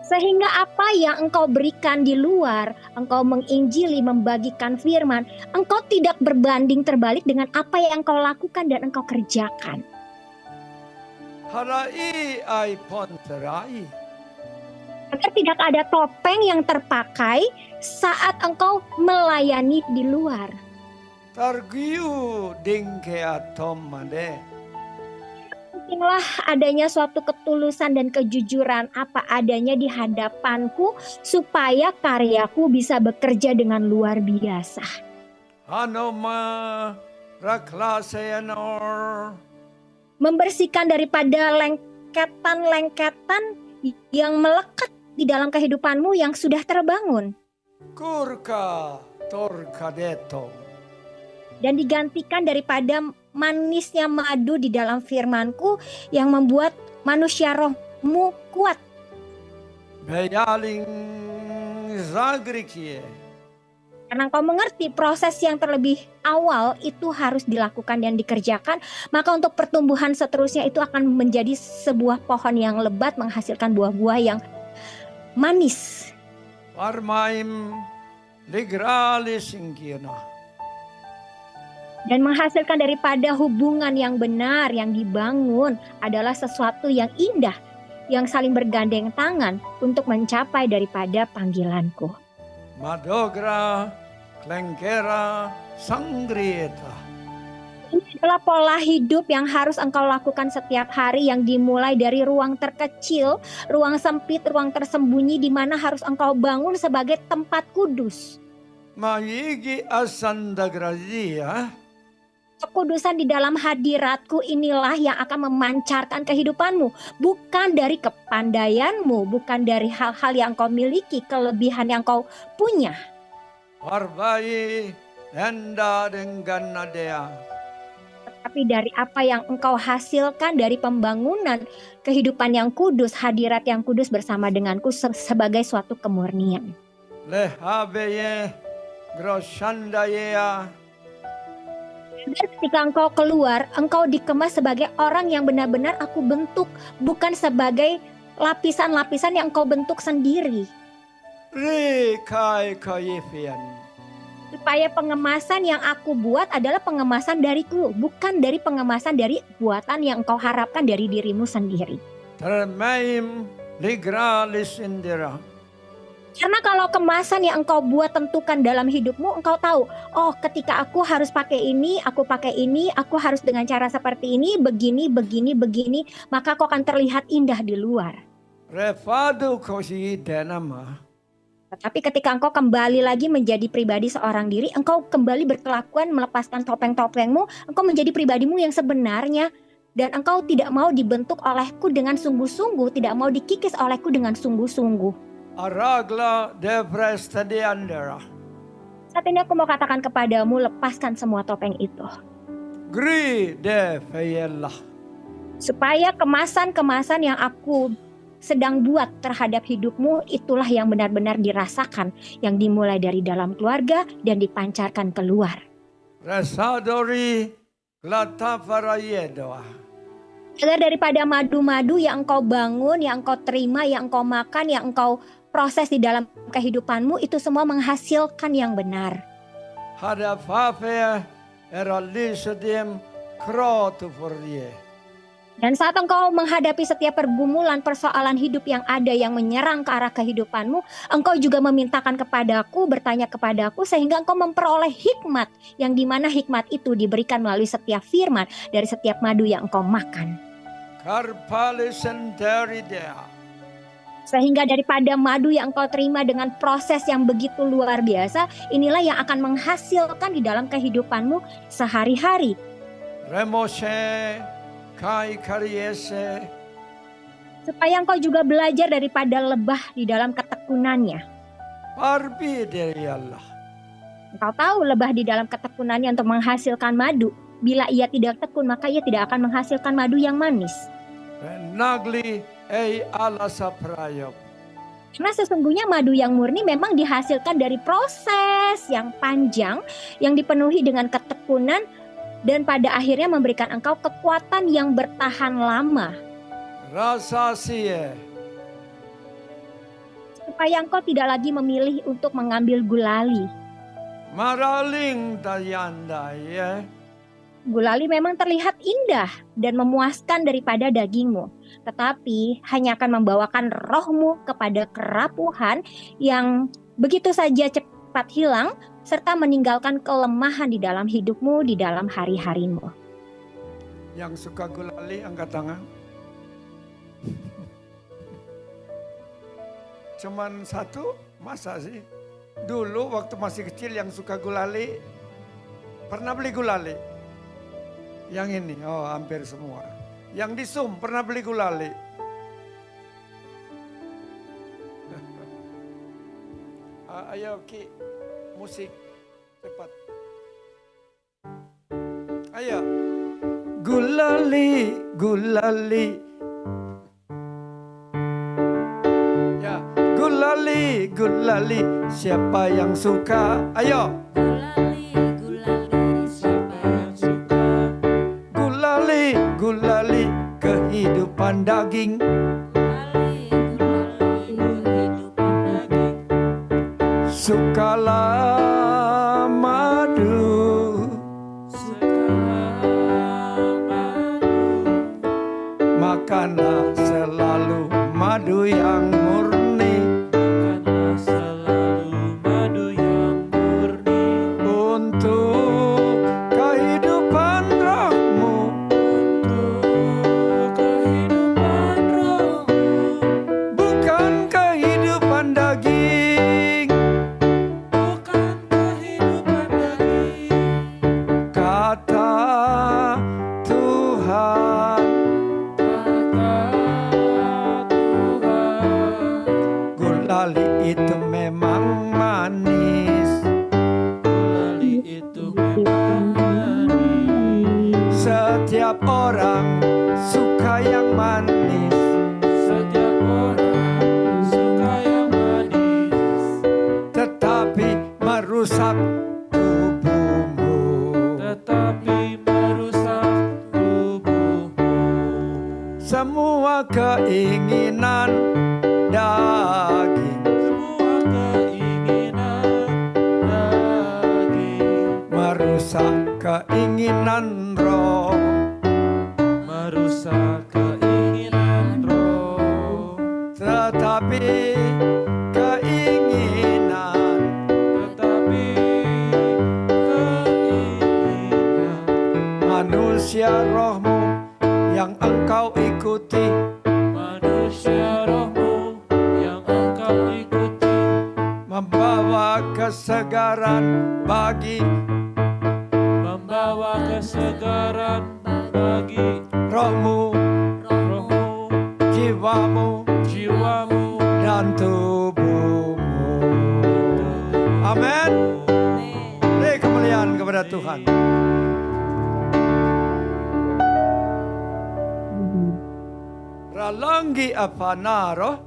Sehingga apa yang engkau berikan di luar, engkau menginjili, membagikan firman, engkau tidak berbanding terbalik dengan apa yang engkau lakukan dan engkau kerjakan. Agar tidak ada topeng yang terpakai saat engkau melayani di luar. Pentinglah adanya suatu ketulusan dan kejujuran apa adanya di hadapanku supaya karyaku bisa bekerja dengan luar biasa. Membersihkan daripada lengketan-lengketan yang melekat di dalam kehidupanmu yang sudah terbangun. Kurka torkadeto. Dan digantikan daripada manisnya madu di dalam firmanku yang membuat manusia rohmu kuat. Beyaling zagrikie. Karena engkau mengerti proses yang terlebih awal itu harus dilakukan dan dikerjakan, maka untuk pertumbuhan seterusnya itu akan menjadi sebuah pohon yang lebat menghasilkan buah-buah yang manis. Warmaim ligralisingkina. Dan menghasilkan daripada hubungan yang benar yang dibangun adalah sesuatu yang indah, yang saling bergandeng tangan untuk mencapai daripada panggilanku. Madogra, klengkera, sanggrieta. Ini adalah pola hidup yang harus engkau lakukan setiap hari, yang dimulai dari ruang terkecil, ruang sempit, ruang tersembunyi di mana harus engkau bangun sebagai tempat kudus. Maigi asandagrazia. Kekudusan di dalam hadiratku inilah yang akan memancarkan kehidupanmu. Bukan dari kepandaianmu, bukan dari hal-hal yang kau miliki, kelebihan yang kau punya. Warbai enda dengan nadea. Tapi dari apa yang engkau hasilkan dari pembangunan kehidupan yang kudus, hadirat yang kudus bersama denganku sebagai suatu kemurnian. Lehabeye groshandaya. Dan ketika engkau keluar, engkau dikemas sebagai orang yang benar-benar aku bentuk, bukan sebagai lapisan-lapisan yang engkau bentuk sendiri. Supaya pengemasan yang aku buat adalah pengemasan dariku, bukan dari pengemasan dari buatan yang engkau harapkan dari dirimu sendiri. Karena kalau kemasan yang engkau buat tentukan dalam hidupmu, engkau tahu, oh ketika aku harus pakai ini, aku harus dengan cara seperti ini, begini, maka kau akan terlihat indah di luar. Tetapi ketika engkau kembali lagi menjadi pribadi seorang diri, engkau kembali berkelakuan melepaskan topeng-topengmu, engkau menjadi pribadimu yang sebenarnya. Dan engkau tidak mau dibentuk olehku dengan sungguh-sungguh, tidak mau dikikis olehku dengan sungguh-sungguh. Saat ini aku mau katakan kepadamu, lepaskan semua topeng itu. Supaya kemasan-kemasan yang aku sedang buat terhadap hidupmu, itulah yang benar-benar dirasakan, yang dimulai dari dalam keluarga dan dipancarkan keluar. Agar daripada madu-madu yang engkau bangun, yang engkau terima, yang engkau makan, yang engkau proses di dalam kehidupanmu, itu semua menghasilkan yang benar. Dan saat engkau menghadapi setiap pergumulan, persoalan hidup yang ada yang menyerang ke arah kehidupanmu, engkau juga memintakan kepadaku, bertanya kepadaku, sehingga engkau memperoleh hikmat, yang dimana hikmat itu diberikan melalui setiap firman, dari setiap madu yang engkau makan. Sehingga daripada madu yang engkau terima dengan proses yang begitu luar biasa, inilah yang akan menghasilkan di dalam kehidupanmu sehari-hari. Supaya engkau juga belajar daripada lebah di dalam ketekunannya. Engkau tahu lebah di dalam ketekunannya untuk menghasilkan madu. Bila ia tidak tekun, maka ia tidak akan menghasilkan madu yang manis. Karena sesungguhnya madu yang murni memang dihasilkan dari proses yang panjang, yang dipenuhi dengan ketekunan, dan pada akhirnya memberikan engkau kekuatan yang bertahan lama. Supaya engkau tidak lagi memilih untuk mengambil gulali. Gulali memang terlihat indah dan memuaskan daripada dagingmu, tetapi hanya akan membawakan rohmu kepada kerapuhan yang begitu saja cepat hilang, serta meninggalkan kelemahan di dalam hidupmu, di dalam hari-harimu. Yang suka gulali angkat tangan. Cuman satu, masa sih? Dulu waktu masih kecil yang suka gulali, pernah beli gulali? Yang ini, oh hampir semua. Yang di Sum pernah beli gulali? Ayo Ki, musik cepat. Ayo, gulali, gulali. Ya, gulali, gulali. Siapa yang suka? Ayo. Gulali kehidupan daging. Sukalah madu, makanlah selalu madu yang murni. Untuk kehidupan rohmu. Itu memang manis. Gulali itu memang manis. Setiap orang suka yang manis. Setiap orang suka yang manis. Tetapi merusak tubuhmu. Tetapi merusak tubuhmu. Semua keinginan daging. Merusak keinginan roh. Merusak keinginan roh. Tetapi keinginan manusia rohmu yang engkau ikuti. Manusia rohmu yang engkau ikuti. Membawa kesegaran bagi. Membawa kesegaran bagi. Rohmu, jiwamu, dan tubuhmu. Amin. Beri kemuliaan kepada Tuhan. Ralanggi apa naro?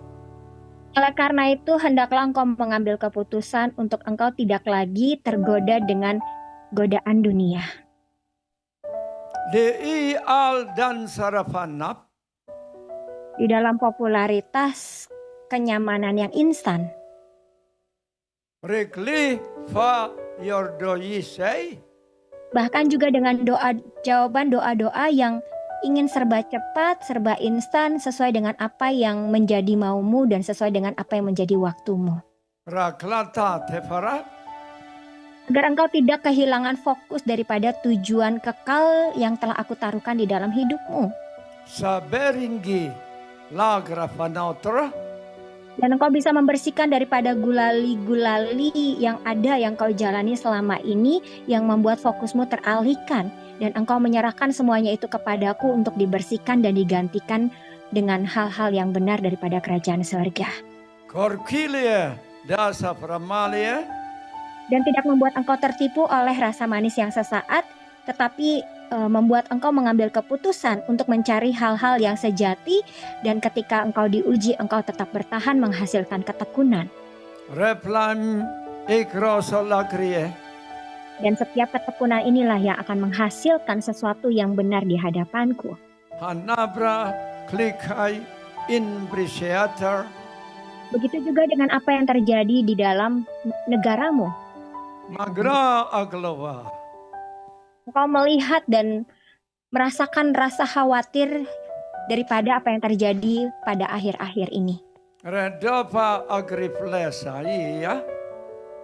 Oleh karena itu, hendaklah engkau mengambil keputusan untuk engkau tidak lagi tergoda dengan godaan dunia. Di al dan sarapanap. Di dalam popularitas kenyamanan yang instan. Rekli fa yordoyisei. Bahkan juga dengan jawaban doa-doa yang ingin serba cepat, serba instan, sesuai dengan apa yang menjadi maumu dan sesuai dengan apa yang menjadi waktumu. Raklata tefara. Agar engkau tidak kehilangan fokus daripada tujuan kekal yang telah aku taruhkan di dalam hidupmu. Saberingi lagra fanautra. Dan engkau bisa membersihkan daripada gulali-gulali yang ada yang kau jalani selama ini yang membuat fokusmu teralihkan. Dan engkau menyerahkan semuanya itu kepadaku untuk dibersihkan dan digantikan dengan hal-hal yang benar daripada kerajaan surga. Korkilia dasa pramalia. Dan tidak membuat engkau tertipu oleh rasa manis yang sesaat, tetapi membuat engkau mengambil keputusan untuk mencari hal-hal yang sejati, dan ketika engkau diuji, engkau tetap bertahan menghasilkan ketekunan. Replam ikrosolakrie. Dan setiap ketekunan inilah yang akan menghasilkan sesuatu yang benar di hadapanku. Hanabra klikai inbrisiater. Begitu juga dengan apa yang terjadi di dalam negaramu. Magra aglawa. Engkau melihat dan merasakan rasa khawatir daripada apa yang terjadi pada akhir-akhir ini. Redapa agriflesa, iya.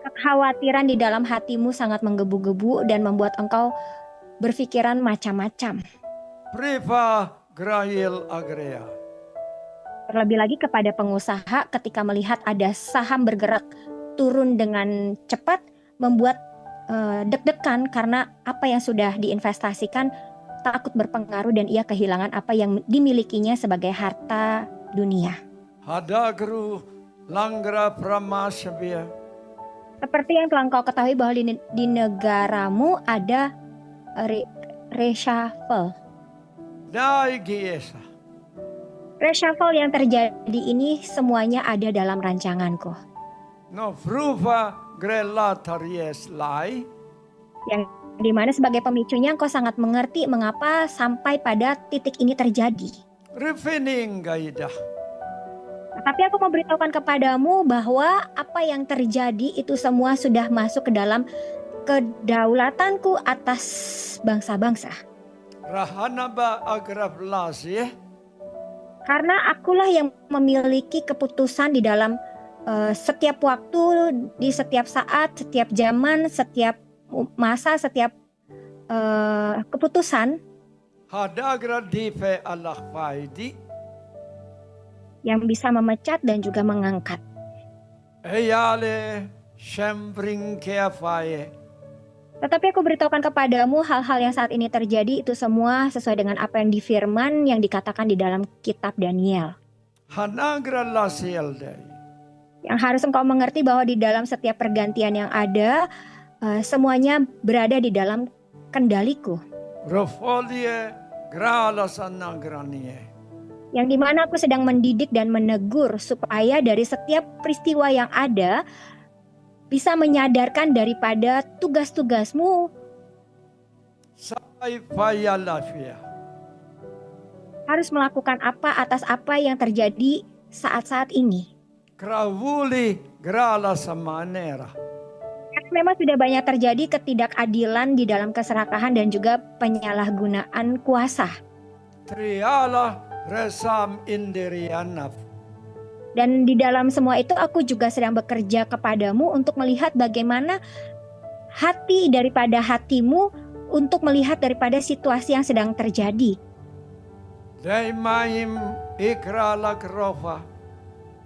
Kekhawatiran di dalam hatimu sangat menggebu-gebu dan membuat engkau berpikiran macam-macam. Priva grail agrea. Terlebih lagi kepada pengusaha ketika melihat ada saham bergerak turun dengan cepat, membuat deg-degan karena apa yang sudah diinvestasikan takut berpengaruh dan ia kehilangan apa yang dimilikinya sebagai harta dunia. Hadagru langgra pramasabia. Seperti yang telah engkau ketahui bahwa di negaramu ada reshuffle. Reshuffle yang terjadi ini semuanya ada dalam rancanganku. No fruva grella taries lai. Yang dimana sebagai pemicunya engkau sangat mengerti mengapa sampai pada titik ini terjadi. Refining gaidah. Tapi aku memberitahukan kepadamu bahwa apa yang terjadi itu semua sudah masuk ke dalam kedaulatanku atas bangsa-bangsa. Rahanaba agraflasi. Karena akulah yang memiliki keputusan di dalam setiap waktu, di setiap saat, setiap zaman, setiap masa, setiap keputusan. Hadagra dife Allah faidi. Yang bisa memecat dan juga mengangkat. Eyale shembring keafaye. Tetapi aku beritahukan kepadamu hal-hal yang saat ini terjadi itu semua sesuai dengan apa yang difirman yang dikatakan di dalam kitab Daniel. Hanagra lasielde. Yang harus engkau mengerti bahwa di dalam setiap pergantian yang ada semuanya berada di dalam kendaliku. Rofolie gralasannagranie. Yang dimana aku sedang mendidik dan menegur supaya dari setiap peristiwa yang ada bisa menyadarkan daripada tugas-tugasmu. Harus melakukan apa atas apa yang terjadi saat-saat ini. Kravuli grala samanera. Karena memang sudah banyak terjadi ketidakadilan di dalam keserakahan dan juga penyalahgunaan kuasa. Triala resam indirianaf. Dan di dalam semua itu aku juga sedang bekerja kepadamu untuk melihat bagaimana hati daripada hatimu untuk melihat daripada situasi yang sedang terjadi.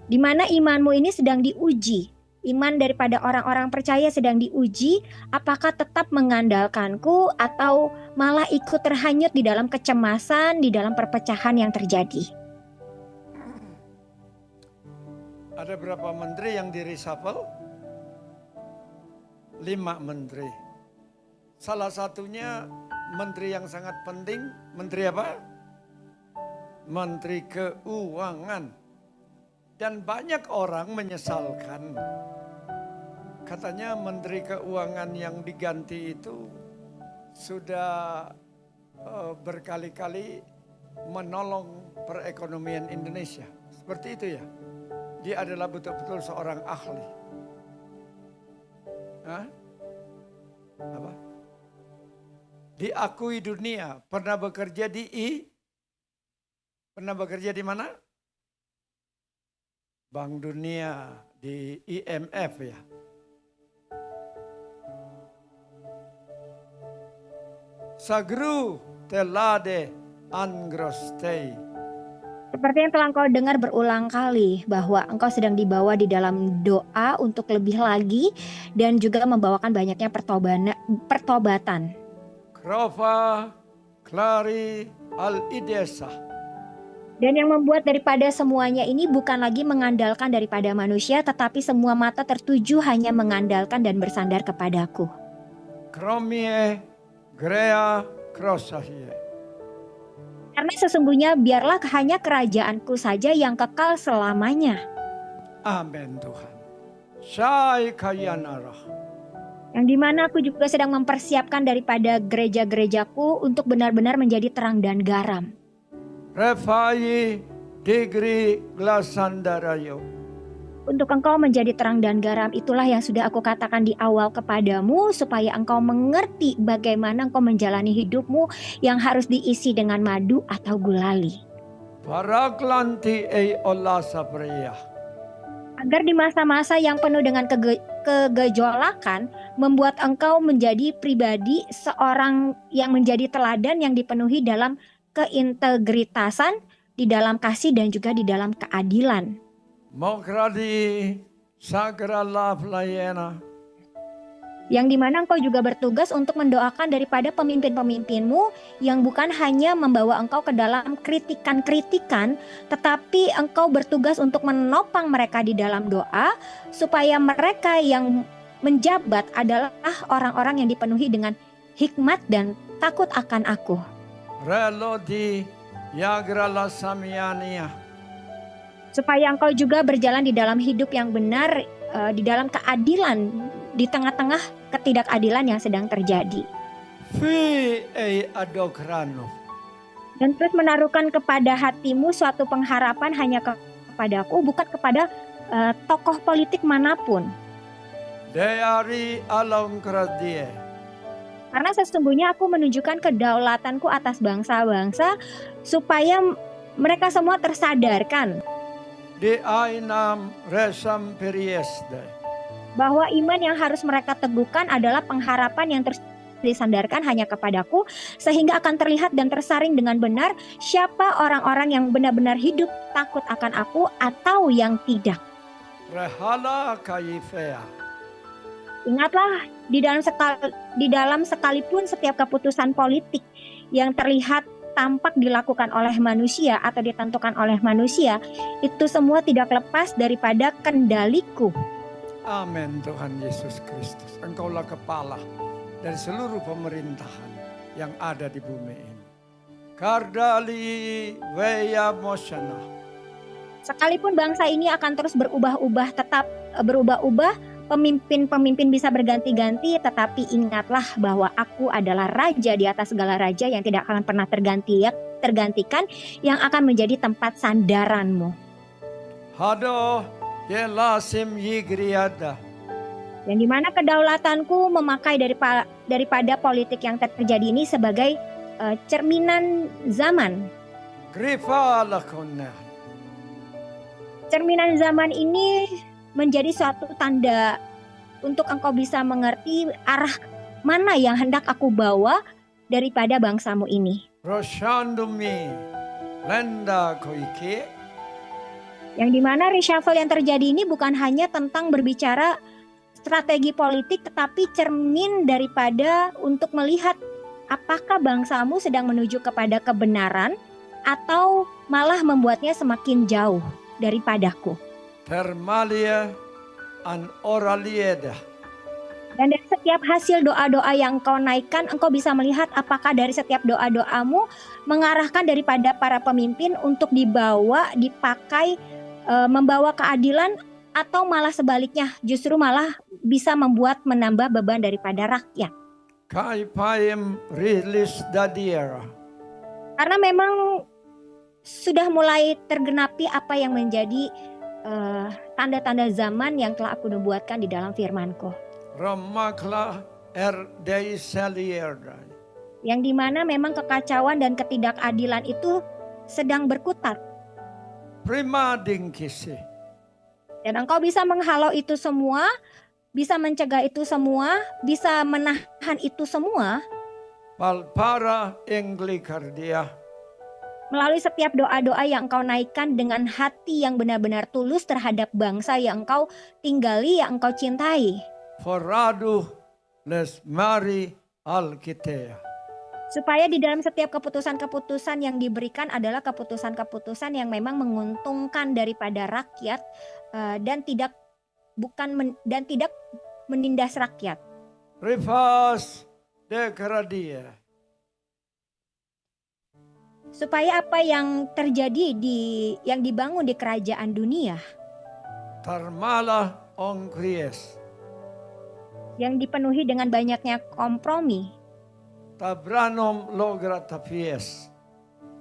Di mana imanmu ini sedang diuji. Iman daripada orang-orang percaya sedang diuji, apakah tetap mengandalkanku atau malah ikut terhanyut di dalam kecemasan, di dalam perpecahan yang terjadi. Ada berapa menteri yang di reshuffle? 5 menteri. Salah satunya menteri yang sangat penting, menteri apa? Menteri Keuangan. Dan banyak orang menyesalkan, katanya Menteri Keuangan yang diganti itu sudah berkali-kali menolong perekonomian Indonesia. Seperti itu ya. Dia adalah betul-betul seorang ahli. Hah? Apa? Diakui dunia, pernah bekerja pernah bekerja di mana? Bank Dunia, di IMF ya. Sagru telade angrostei. Seperti yang telah engkau dengar berulang kali bahwa engkau sedang dibawa di dalam doa untuk lebih lagi dan juga membawakan banyaknya pertobatan. Krova klari al-idesa. Dan yang membuat daripada semuanya ini bukan lagi mengandalkan daripada manusia, tetapi semua mata tertuju hanya mengandalkan dan bersandar kepadaku. Kromie grea krosahie. Karena sesungguhnya biarlah hanya kerajaanku saja yang kekal selamanya. Amin Tuhan. Syai kayanarah. Yang dimana aku juga sedang mempersiapkan daripada gereja-gerejaku untuk benar-benar menjadi terang dan garam. Refai digri glasandarayo. Untuk engkau menjadi terang dan garam, itulah yang sudah aku katakan di awal kepadamu, supaya engkau mengerti bagaimana engkau menjalani hidupmu yang harus diisi dengan madu atau gulali. Paraklanti olasa pria. Agar di masa-masa yang penuh dengan kegejolakan, membuat engkau menjadi pribadi seorang yang menjadi teladan yang dipenuhi dalam keintegritasan, di dalam kasih dan juga di dalam keadilan. Mokradi sagrala playena. Yang dimana engkau juga bertugas untuk mendoakan daripada pemimpin-pemimpinmu yang bukan hanya membawa engkau ke dalam kritikan-kritikan, tetapi engkau bertugas untuk menopang mereka di dalam doa, supaya mereka yang menjabat adalah orang-orang yang dipenuhi dengan hikmat dan takut akan aku. Relodi yagrala samyania. Supaya engkau juga berjalan di dalam hidup yang benar, di dalam keadilan, di tengah-tengah ketidakadilan yang sedang terjadi. Dan terus menaruhkan kepada hatimu suatu pengharapan hanya kepadaku, bukan kepada tokoh politik manapun. Dari alam keradie. Karena sesungguhnya aku menunjukkan kedaulatanku atas bangsa-bangsa supaya mereka semua tersadarkan bahwa iman yang harus mereka teguhkan adalah pengharapan yang terus disandarkan hanya kepadaku, sehingga akan terlihat dan tersaring dengan benar siapa orang-orang yang benar-benar hidup takut akan aku atau yang tidak. Ingatlah, di dalam sekalipun setiap keputusan politik yang terlihat tampak dilakukan oleh manusia atau ditentukan oleh manusia, itu semua tidak lepas daripada kendaliku. Amin Tuhan Yesus Kristus. Engkaulah kepala dari seluruh pemerintahan yang ada di bumi ini. Kardali weya mosyana. Sekalipun bangsa ini akan terus berubah-ubah, tetap berubah-ubah, pemimpin-pemimpin bisa berganti-ganti, tetapi ingatlah bahwa aku adalah raja di atas segala raja yang tidak akan pernah tergantikan, yang akan menjadi tempat sandaranmu. Hado yelasim yigriada. Yang dimana kedaulatanku memakai daripada politik yang terjadi ini sebagai cerminan zaman. Cerminan zaman ini menjadi suatu tanda untuk engkau bisa mengerti arah mana yang hendak aku bawa daripada bangsamu ini. Yang dimana reshuffle yang terjadi ini bukan hanya tentang berbicara strategi politik, tetapi cermin daripada untuk melihat apakah bangsamu sedang menuju kepada kebenaran atau malah membuatnya semakin jauh daripadaku. Termalia an oralieda. Dan dari setiap hasil doa-doa yang engkau naikkan, engkau bisa melihat apakah dari setiap doa-doamu mengarahkan daripada para pemimpin untuk dibawa, dipakai, membawa keadilan, atau malah sebaliknya, justru malah bisa membuat menambah beban daripada rakyat. Karena memang sudah mulai tergenapi apa yang menjadi tanda-tanda zaman yang telah aku nubuatkan di dalam firman-Ku. Yang dimana memang kekacauan dan ketidakadilan itu sedang berkutat. Dan engkau bisa menghalau itu semua, bisa mencegah itu semua, bisa menahan itu semua. Melalui setiap doa-doa yang engkau naikkan dengan hati yang benar-benar tulus terhadap bangsa yang engkau tinggali, yang engkau cintai. Supaya di dalam setiap keputusan-keputusan yang diberikan adalah keputusan-keputusan yang memang menguntungkan daripada rakyat dan tidak menindas rakyat. Supaya apa yang terjadi yang dibangun di kerajaan dunia yang dipenuhi dengan banyaknya kompromi,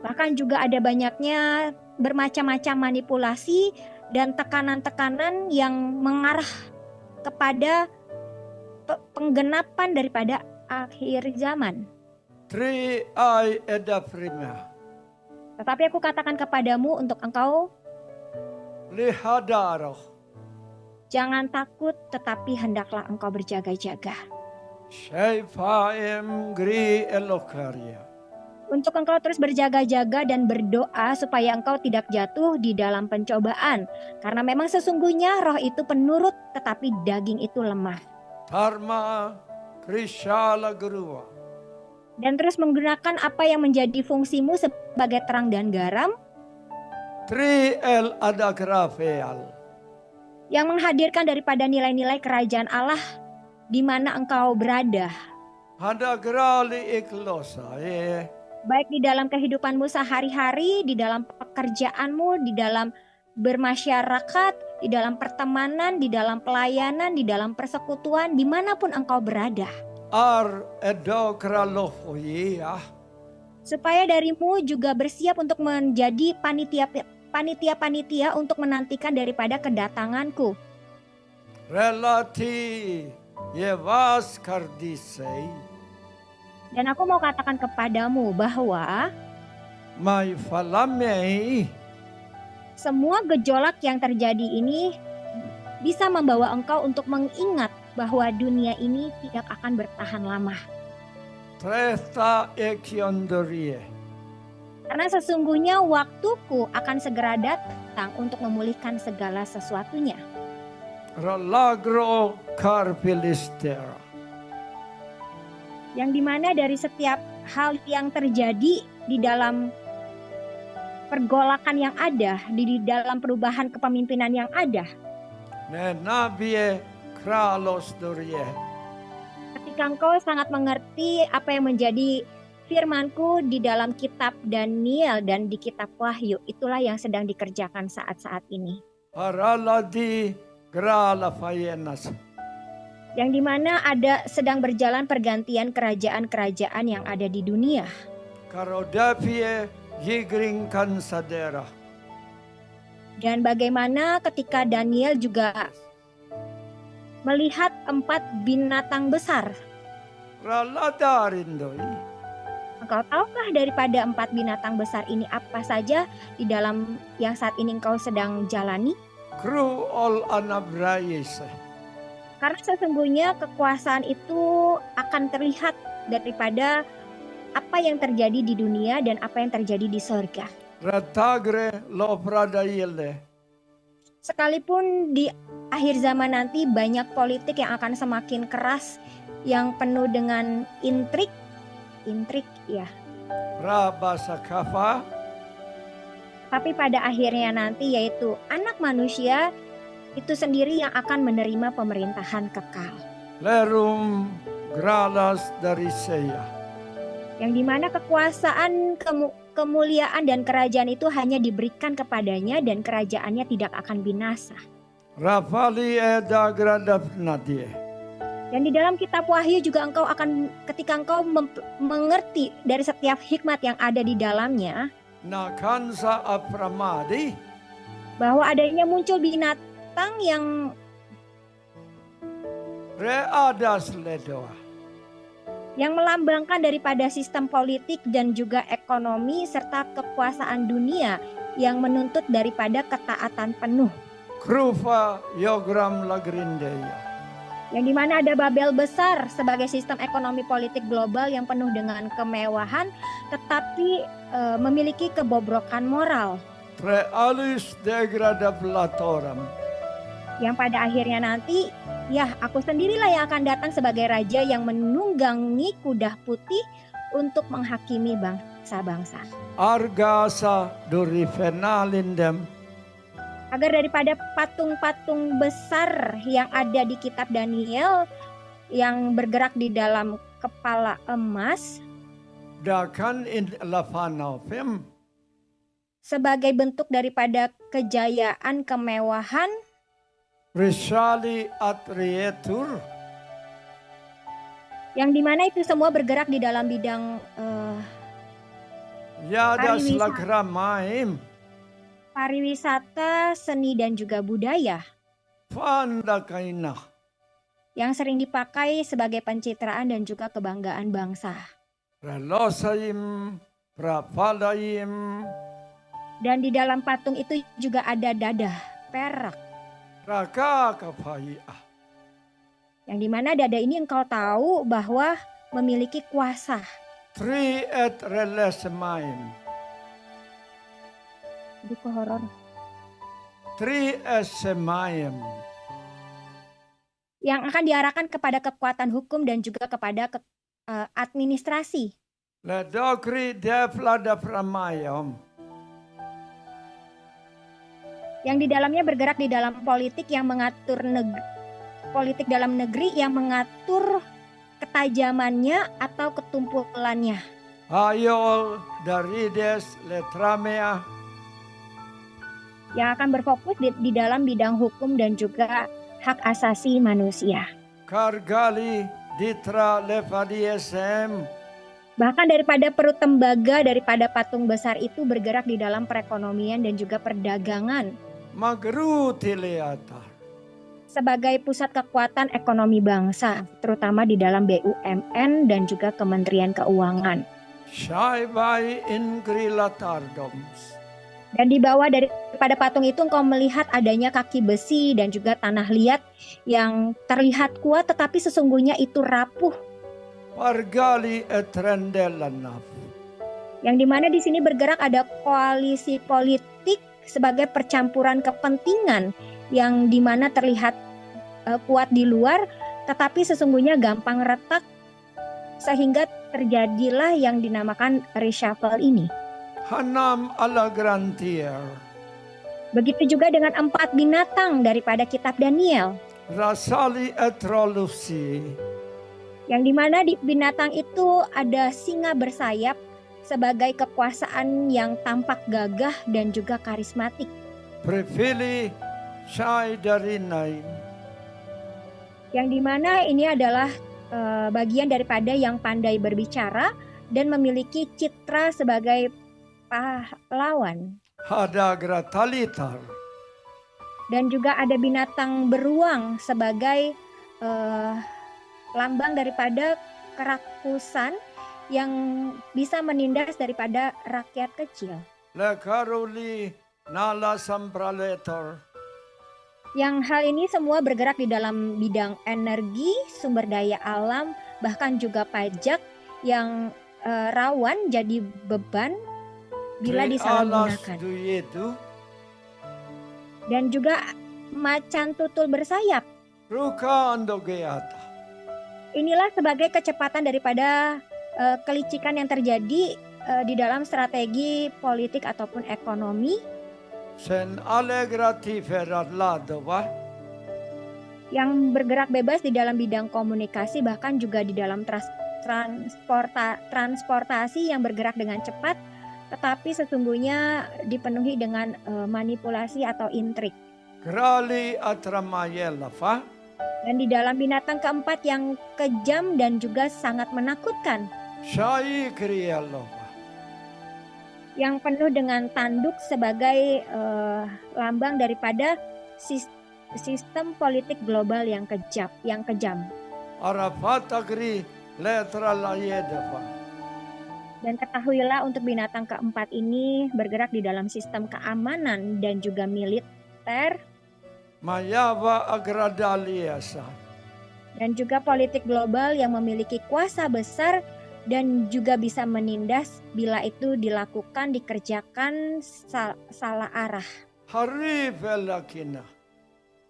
bahkan juga ada banyaknya bermacam-macam manipulasi dan tekanan-tekanan yang mengarah kepada penggenapan daripada akhir zaman. Tetapi aku katakan kepadamu untuk engkau, jangan takut, tetapi hendaklah engkau berjaga-jaga. Untuk engkau terus berjaga-jaga dan berdoa supaya engkau tidak jatuh di dalam pencobaan. Karena memang sesungguhnya roh itu penurut, tetapi daging itu lemah. Dan terus menggunakan apa yang menjadi fungsimu sebagai terang dan garam. Yang menghadirkan daripada nilai-nilai kerajaan Allah di mana engkau berada. Baik di dalam kehidupanmu sehari-hari, di dalam pekerjaanmu, di dalam bermasyarakat, di dalam pertemanan, di dalam pelayanan, di dalam persekutuan, dimanapun engkau berada. Supaya darimu juga bersiap untuk menjadi panitia untuk menantikan daripada kedatanganku. Dan aku mau katakan kepadamu bahwa semua gejolak yang terjadi ini bisa membawa engkau untuk mengingat bahwa dunia ini tidak akan bertahan lama. Karena sesungguhnya waktuku akan segera datang untuk memulihkan segala sesuatunya. Yang dimana dari setiap hal yang terjadi di dalam pergolakan yang ada, di dalam perubahan kepemimpinan yang ada. Ketika engkau sangat mengerti apa yang menjadi firmanku di dalam kitab Daniel dan di kitab Wahyu, itulah yang sedang dikerjakan saat-saat ini. Yang dimana ada sedang berjalan pergantian kerajaan-kerajaan yang ada di dunia. Dan bagaimana ketika Daniel juga melihat 4 binatang besar. Engkau tahukah daripada 4 binatang besar ini apa saja di dalam yang saat ini engkau sedang jalani? Karena sesungguhnya kekuasaan itu akan terlihat daripada apa yang terjadi di dunia dan apa yang terjadi di surga. Sekalipun di akhir zaman nanti banyak politik yang akan semakin keras, yang penuh dengan intrik ya. Tapi pada akhirnya nanti yaitu anak manusia itu sendiri yang akan menerima pemerintahan kekal. Lerum gradas dari saya. Yang dimana kekuasaan, kemuliaan dan kerajaan itu hanya diberikan kepadanya dan kerajaannya tidak akan binasa. Dan di dalam kitab Wahyu juga engkau akan, ketika engkau mengerti dari setiap hikmat yang ada di dalamnya, bahwa adanya muncul binatang yang melambangkan daripada sistem politik dan juga ekonomi serta kekuasaan dunia yang menuntut daripada ketaatan penuh. Yang dimana ada Babel besar sebagai sistem ekonomi politik global yang penuh dengan kemewahan tetapi memiliki kebobrokan moral. Yang pada akhirnya nanti, ya aku sendirilah yang akan datang sebagai raja yang menunggangi kuda putih untuk menghakimi bangsa-bangsa. Argasa durifenalindem. Agar daripada patung-patung besar yang ada di kitab Daniel yang bergerak di dalam kepala emas sebagai bentuk daripada kejayaan, kemewahan, yang dimana itu semua bergerak di dalam bidang pariwisata, seni dan juga budaya yang sering dipakai sebagai pencitraan dan juga kebanggaan bangsa. Dan di dalam patung itu juga ada dadah perak. Yang dimana dada ini engkau tahu bahwa memiliki kuasa. Buku horor. Yang akan diarahkan kepada kekuatan hukum dan juga kepada administrasi. Yang di dalamnya bergerak di dalam politik yang mengatur politik dalam negeri yang mengatur ketajamannya atau ketumpulannya. Ayol darides letramea. Yang akan berfokus di dalam bidang hukum dan juga hak asasi manusia. Kargali ditra levadiesem. Bahkan daripada perut tembaga daripada patung besar itu bergerak di dalam perekonomian dan juga perdagangan. Magruti-leatar. Sebagai pusat kekuatan ekonomi bangsa, terutama di dalam BUMN dan juga Kementerian Keuangan. Shaibai ingrilatardoms. Dan di bawah daripada patung itu engkau melihat adanya kaki besi dan juga tanah liat yang terlihat kuat tetapi sesungguhnya itu rapuh. Yang dimana di sini bergerak ada koalisi politik sebagai percampuran kepentingan yang dimana terlihat kuat di luar tetapi sesungguhnya gampang retak sehingga terjadilah yang dinamakan reshuffle ini. Hanam ala grantier. Begitu juga dengan 4 binatang daripada kitab Daniel. Rasali etrolusi. Yang dimana di binatang itu ada singa bersayap sebagai kekuasaan yang tampak gagah dan juga karismatik. Prefili syai dari nain. Yang dimana ini adalah bagian daripada yang pandai berbicara dan memiliki citra sebagai pahlawan. Hadagra talitar. Dan juga ada binatang beruang sebagai lambang daripada kerakusan yang bisa menindas daripada rakyat kecil. Lekaruli nala sampraletor. Yang hal ini semua bergerak di dalam bidang energi, sumber daya alam, bahkan juga pajak yang rawan jadi beban bila disalahgunakan. Dan juga macan tutul bersayap. Inilah sebagai kecepatan daripada kelicikan yang terjadi di dalam strategi politik ataupun ekonomi. Yang bergerak bebas di dalam bidang komunikasi, bahkan juga di dalam transportasi yang bergerak dengan cepat, tetapi sesungguhnya dipenuhi dengan manipulasi atau intrik. Dan di dalam binatang keempat yang kejam dan juga sangat menakutkan, yang penuh dengan tanduk sebagai lambang daripada sistem politik global yang kejam. Dan ketahuilah untuk binatang keempat ini bergerak di dalam sistem keamanan dan juga militer. Dan juga politik global yang memiliki kuasa besar dan juga bisa menindas bila itu dikerjakan salah arah.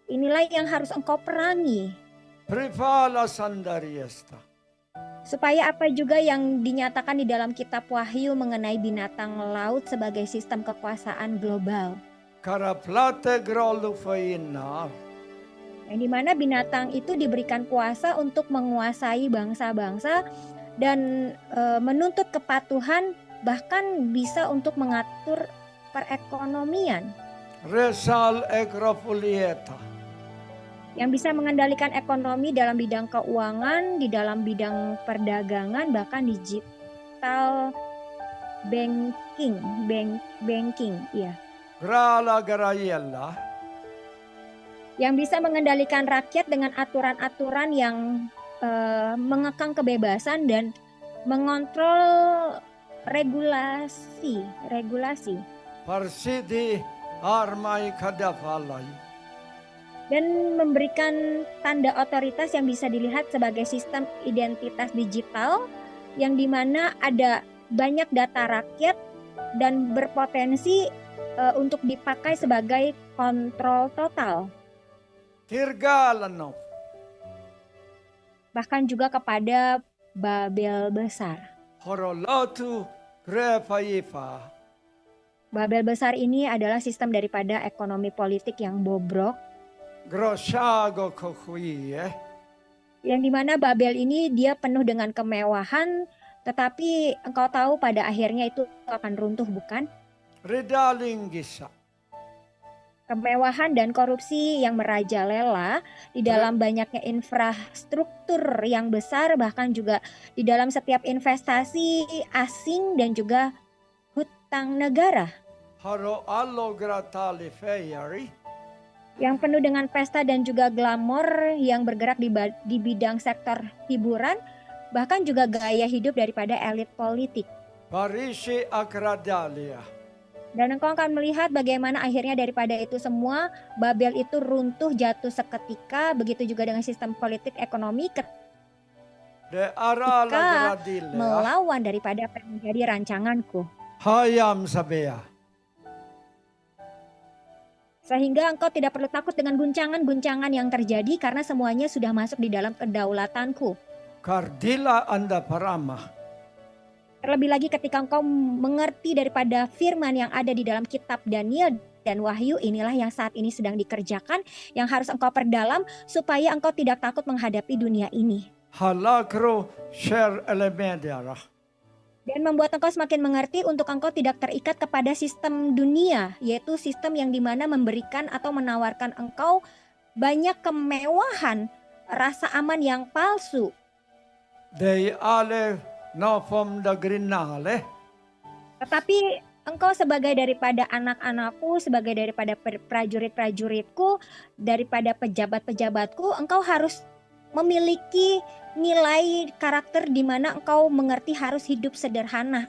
Inilah yang harus engkau perangi. Supaya apa juga yang dinyatakan di dalam kitab Wahyu mengenai binatang laut sebagai sistem kekuasaan global. Yang dimana binatang itu diberikan kuasa untuk menguasai bangsa-bangsa dan menuntut kepatuhan, bahkan bisa untuk mengatur perekonomian. Yang bisa mengendalikan ekonomi dalam bidang keuangan, di dalam bidang perdagangan, bahkan digital banking, ya. Yang bisa mengendalikan rakyat dengan aturan-aturan yang mengekang kebebasan dan mengontrol regulasi. Dan memberikan tanda otoritas yang bisa dilihat sebagai sistem identitas digital yang dimana ada banyak data rakyat dan berpotensi untuk dipakai sebagai kontrol total. Bahkan juga kepada Babel besar. Babel besar ini adalah sistem daripada ekonomi politik yang bobrok. Yang dimana Babel ini dia penuh dengan kemewahan, tetapi engkau tahu pada akhirnya itu akan runtuh, bukan? Kemewahan dan korupsi yang merajalela di dalam banyaknya infrastruktur yang besar, bahkan juga di dalam setiap investasi asing dan juga hutang negara. Yang penuh dengan pesta dan juga glamor yang bergerak di bidang sektor hiburan, bahkan juga gaya hidup daripada elit politik. Dan engkau akan melihat bagaimana akhirnya daripada itu semua, Babel itu runtuh, jatuh seketika, begitu juga dengan sistem politik ekonomi ketika melawan daripada apa yang menjadi rancanganku. Sehingga engkau tidak perlu takut dengan guncangan-guncangan yang terjadi karena semuanya sudah masuk di dalam kedaulatanku. Terlebih lagi ketika engkau mengerti daripada firman yang ada di dalam kitab Daniel dan Wahyu, inilah yang saat ini sedang dikerjakan, yang harus engkau perdalam supaya engkau tidak takut menghadapi dunia ini. Dan membuat engkau semakin mengerti untuk engkau tidak terikat kepada sistem dunia, yaitu sistem yang dimana memberikan atau menawarkan engkau banyak kemewahan, rasa aman yang palsu. Tetapi engkau sebagai daripada anak-anakku, sebagai daripada prajurit-prajuritku, daripada pejabat-pejabatku, engkau harus memiliki nilai karakter di mana engkau mengerti harus hidup sederhana.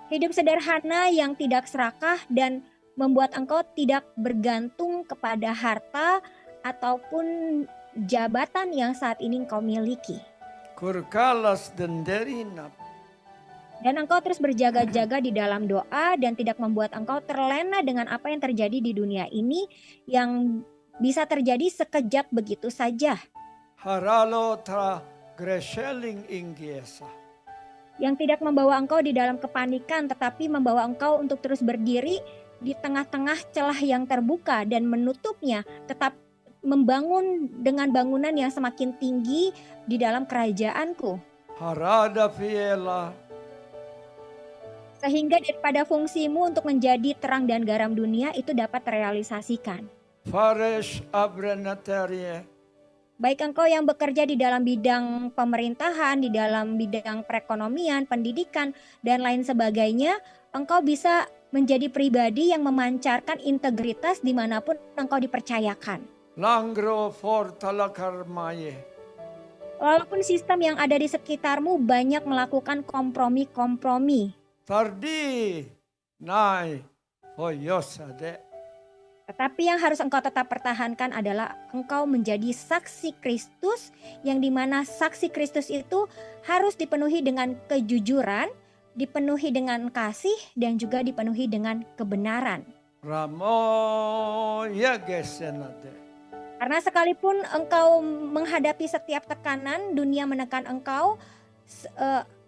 Hidup sederhana yang tidak serakah dan membuat engkau tidak bergantung kepada harta ataupun jabatan yang saat ini engkau miliki. Kurkalas denderinap. Dan engkau terus berjaga-jaga di dalam doa dan tidak membuat engkau terlena dengan apa yang terjadi di dunia ini yang bisa terjadi sekejap begitu saja. Haralo tra gresheling ingiesa. Yang tidak membawa engkau di dalam kepanikan tetapi membawa engkau untuk terus berdiri di tengah-tengah celah yang terbuka dan menutupnya, tetap membangun dengan bangunan yang semakin tinggi di dalam kerajaanku. Harada fiela. Sehingga daripada fungsimu untuk menjadi terang dan garam dunia itu dapat terrealisasikan. Faresh abrenaterie. Baik engkau yang bekerja di dalam bidang pemerintahan, di dalam bidang perekonomian, pendidikan, dan lain sebagainya, engkau bisa menjadi pribadi yang memancarkan integritas dimanapun engkau dipercayakan. Langro fortalakarmaye. Walaupun sistem yang ada di sekitarmu banyak melakukan kompromi-kompromi. Tardi nai foyosade. Tetapi yang harus engkau tetap pertahankan adalah engkau menjadi saksi Kristus, yang dimana saksi Kristus itu harus dipenuhi dengan kejujuran, dipenuhi dengan kasih, dan juga dipenuhi dengan kebenaran. Ramo ya gesenade. Karena sekalipun engkau menghadapi setiap tekanan, dunia menekan engkau,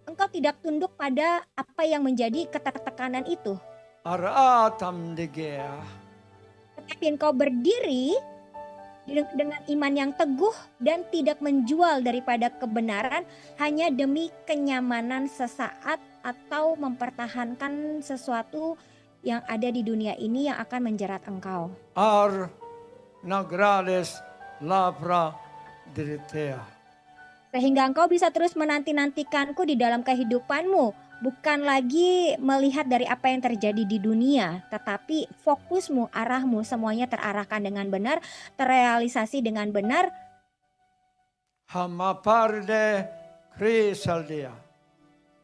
engkau tidak tunduk pada apa yang menjadi ketertekanan itu. Aratam degea. Tetapi engkau berdiri dengan iman yang teguh dan tidak menjual daripada kebenaran hanya demi kenyamanan sesaat atau mempertahankan sesuatu yang ada di dunia ini yang akan menjerat engkau. Ar nagrales lapra diritea. Sehingga engkau bisa terus menanti-nantikanku di dalam kehidupanmu. Bukan lagi melihat dari apa yang terjadi di dunia. Tetapi fokusmu, arahmu semuanya terarahkan dengan benar. Terrealisasi dengan benar. Hamaparde krisaldia.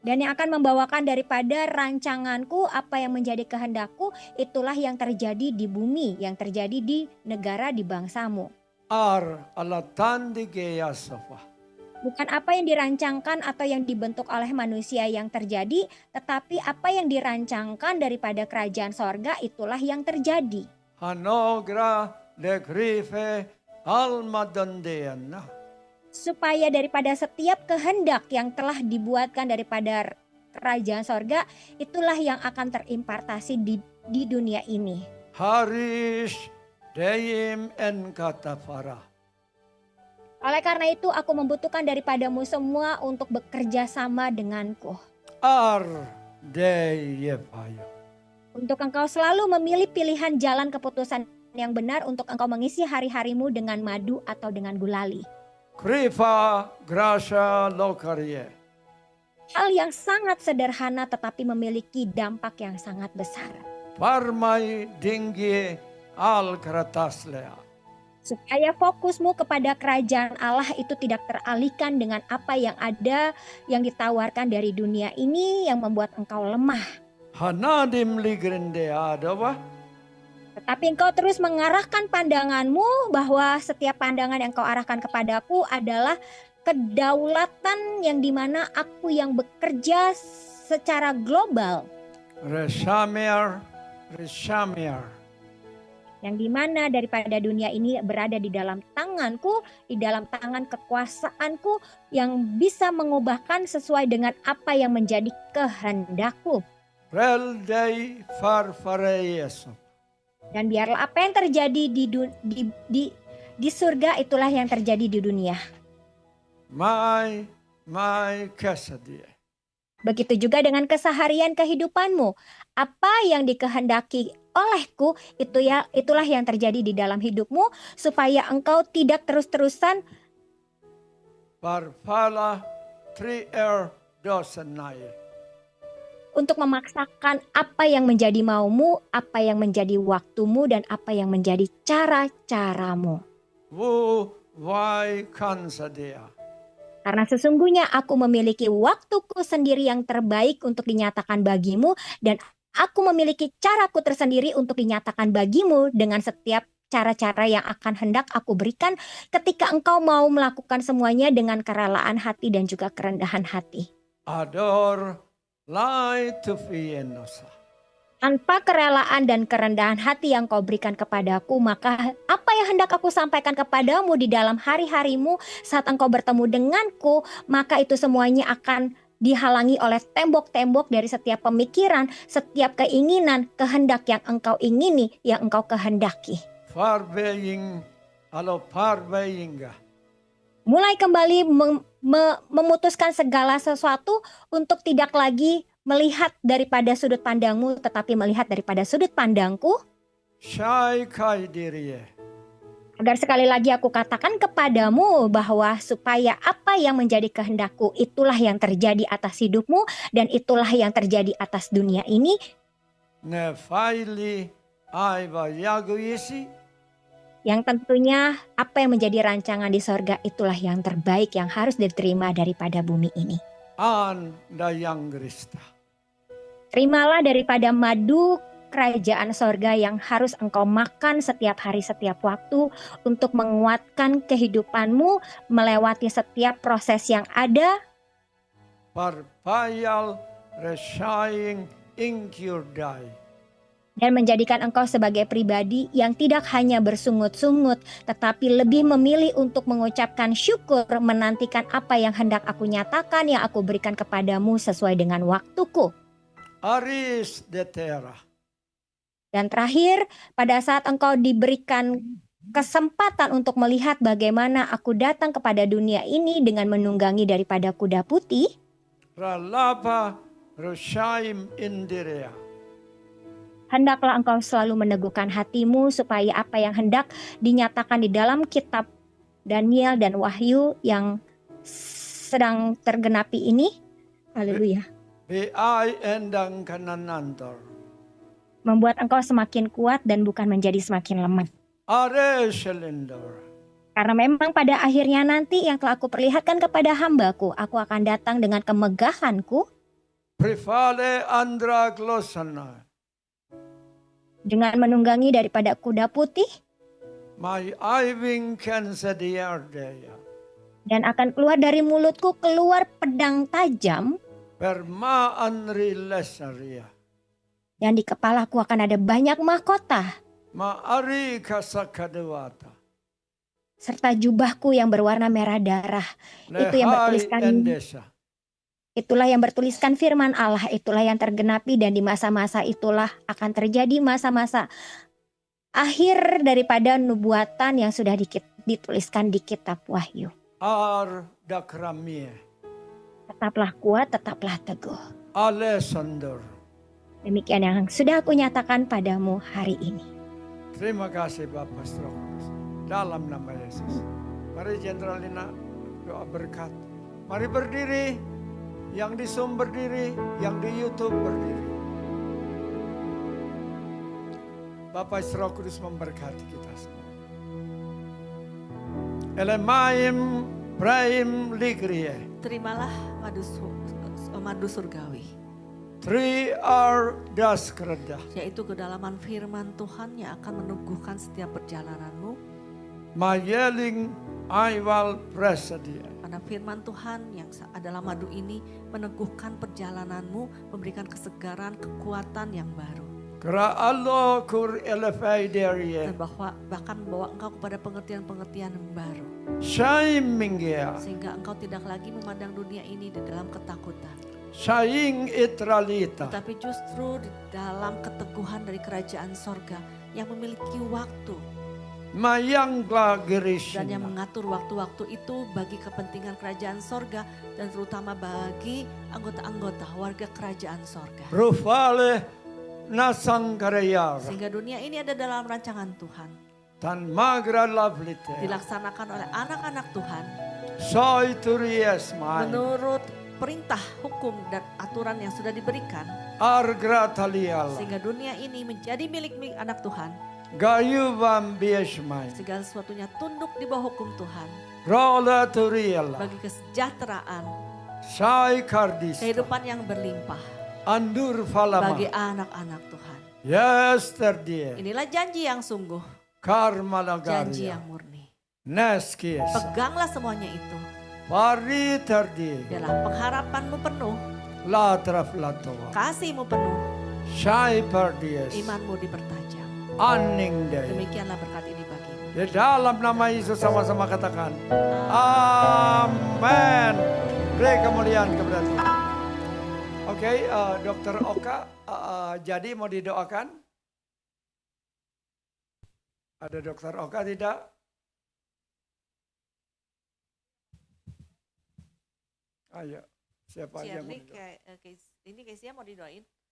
Dan yang akan membawakan daripada rancanganku, apa yang menjadi kehendakku, itulah yang terjadi di bumi. Yang terjadi di negara, di bangsamu. Ar alatandi geyasafa. Bukan apa yang dirancangkan atau yang dibentuk oleh manusia yang terjadi, tetapi apa yang dirancangkan daripada kerajaan sorga itulah yang terjadi. Hanogra legrife almadandeana. Supaya daripada setiap kehendak yang telah dibuatkan daripada kerajaan sorga, itulah yang akan terimpartasi di dunia ini. Harish deim enkatafara. Oleh karena itu aku membutuhkan daripadamu semua untuk bekerja sama denganku. Untuk engkau selalu memilih pilihan jalan keputusan yang benar untuk engkau mengisi hari-harimu dengan madu atau dengan gulali. Kripa grasha lokarie. Hal yang sangat sederhana tetapi memiliki dampak yang sangat besar. Parmai dinggi al krataslea. Supaya fokusmu kepada kerajaan Allah itu tidak teralihkan dengan apa yang ada, yang ditawarkan dari dunia ini yang membuat engkau lemah. Hanadim ligrende adawa. Tetapi engkau terus mengarahkan pandanganmu bahwa setiap pandangan yang engkau arahkan kepadaku adalah kedaulatan yang dimana aku yang bekerja secara global. Reshamir. Yang dimana daripada dunia ini berada di dalam tanganku, di dalam tangan kekuasaanku yang bisa mengubahkan sesuai dengan apa yang menjadi kehendakku. Dan biarlah apa yang terjadi di surga itulah yang terjadi di dunia. Begitu juga dengan keseharian kehidupanmu. Apa yang dikehendaki olehku itulah yang terjadi di dalam hidupmu supaya engkau tidak terus-terusan untuk memaksakan apa yang menjadi maumu, apa yang menjadi waktumu, dan apa yang menjadi cara-caramu. Karena sesungguhnya aku memiliki waktuku sendiri yang terbaik untuk dinyatakan bagimu, dan aku memiliki caraku tersendiri untuk dinyatakan bagimu dengan setiap cara-cara yang akan hendak aku berikan ketika engkau mau melakukan semuanya dengan kerelaan hati dan juga kerendahan hati. Tanpa kerelaan dan kerendahan hati yang kau berikan kepadaku, maka apa yang hendak aku sampaikan kepadamu di dalam hari-harimu saat engkau bertemu denganku, maka itu semuanya akan dihalangi oleh tembok-tembok dari setiap pemikiran, setiap keinginan, kehendak yang engkau ingini, yang engkau kehendaki. Mulai kembali memutuskan segala sesuatu untuk tidak lagi melihat daripada sudut pandangmu, tetapi melihat daripada sudut pandangku. Agar sekali lagi aku katakan kepadamu bahwa supaya apa yang menjadi kehendakku itulah yang terjadi atas hidupmu dan itulah yang terjadi atas dunia ini. Yang tentunya apa yang menjadi rancangan di sorga itulah yang terbaik yang harus diterima daripada bumi ini. Terimalah daripada madu kerajaan sorga yang harus engkau makan setiap hari, setiap waktu untuk menguatkan kehidupanmu melewati setiap proses yang ada. Dan menjadikan engkau sebagai pribadi yang tidak hanya bersungut-sungut, tetapi lebih memilih untuk mengucapkan syukur, menantikan apa yang hendak aku nyatakan, yang aku berikan kepadamu sesuai dengan waktuku. Dan terakhir, pada saat engkau diberikan kesempatan untuk melihat bagaimana aku datang kepada dunia ini dengan menunggangi daripada kuda putih, hendaklah engkau selalu meneguhkan hatimu supaya apa yang hendak dinyatakan di dalam kitab Daniel dan Wahyu yang sedang tergenapi ini, haleluya, membuat engkau semakin kuat dan bukan menjadi semakin lemah. Karena memang pada akhirnya nanti yang telah aku perlihatkan kepada hambaku, aku akan datang dengan kemegahanku. Dengan menunggangi daripada kuda putih. Dan akan keluar dari mulutku keluar pedang tajam. Dan di kepalaku akan ada banyak mahkota. Serta jubahku yang berwarna merah darah. Itulah yang bertuliskan firman Allah. Itulah yang tergenapi dan di masa-masa itulah akan terjadi masa-masa akhir daripada nubuatan yang sudah dituliskan di kitab Wahyu. Tetaplah kuat, tetaplah teguh. Demikian yang sudah aku nyatakan padamu hari ini. Terima kasih Bapak Strokus. Dalam nama Yesus. Mari Jenderalina doa berkat. Mari berdiri. Yang di Zoom berdiri. Yang di YouTube berdiri. Bapak Strokus memberkati kita semua. Elemaim Praim Ligrie. Terimalah madu surgawi. 3R Daskreda. Yaitu kedalaman firman Tuhan yang akan meneguhkan setiap perjalananmu. Mayeling Aiwal Presadia. Karena firman Tuhan yang adalah madu ini meneguhkan perjalananmu, memberikan kesegaran, kekuatan yang baru. Dan bahkan membawa engkau kepada pengertian-pengertian yang baru. Sehingga engkau tidak lagi memandang dunia ini di dalam ketakutan. Tetapi justru di dalam keteguhan dari kerajaan sorga yang memiliki waktu. Dan yang mengatur waktu-waktu itu bagi kepentingan kerajaan sorga dan terutama bagi anggota-anggota warga kerajaan sorga. Sehingga dunia ini ada dalam rancangan Tuhan. Dilaksanakan oleh anak-anak Tuhan. Menurut perintah, hukum dan aturan yang sudah diberikan. Sehingga dunia ini menjadi milik-milik anak Tuhan. Segala sesuatunya tunduk di bawah hukum Tuhan. Bagi kesejahteraan. Kehidupan yang berlimpah. Bagi anak-anak Tuhan. Inilah janji yang sungguh. Janji yang murni. Neskis. Peganglah semuanya itu. Pari terdi. Biarlah pengharapanmu penuh. Latraf latoa. Kasihmu penuh. Syai pardies. Imanmu dipertajam. Aning day. Demikianlah berkat ini bagimu. Di dalam nama Yesus sama-sama katakan. Amin. Beri kemuliaan kepada Tuhan. Oke, Dokter Oka, jadi mau didoakan? Ada Dokter Oka tidak? Ayo, siapa aja mau didoakan? Ini Kesia mau didoain?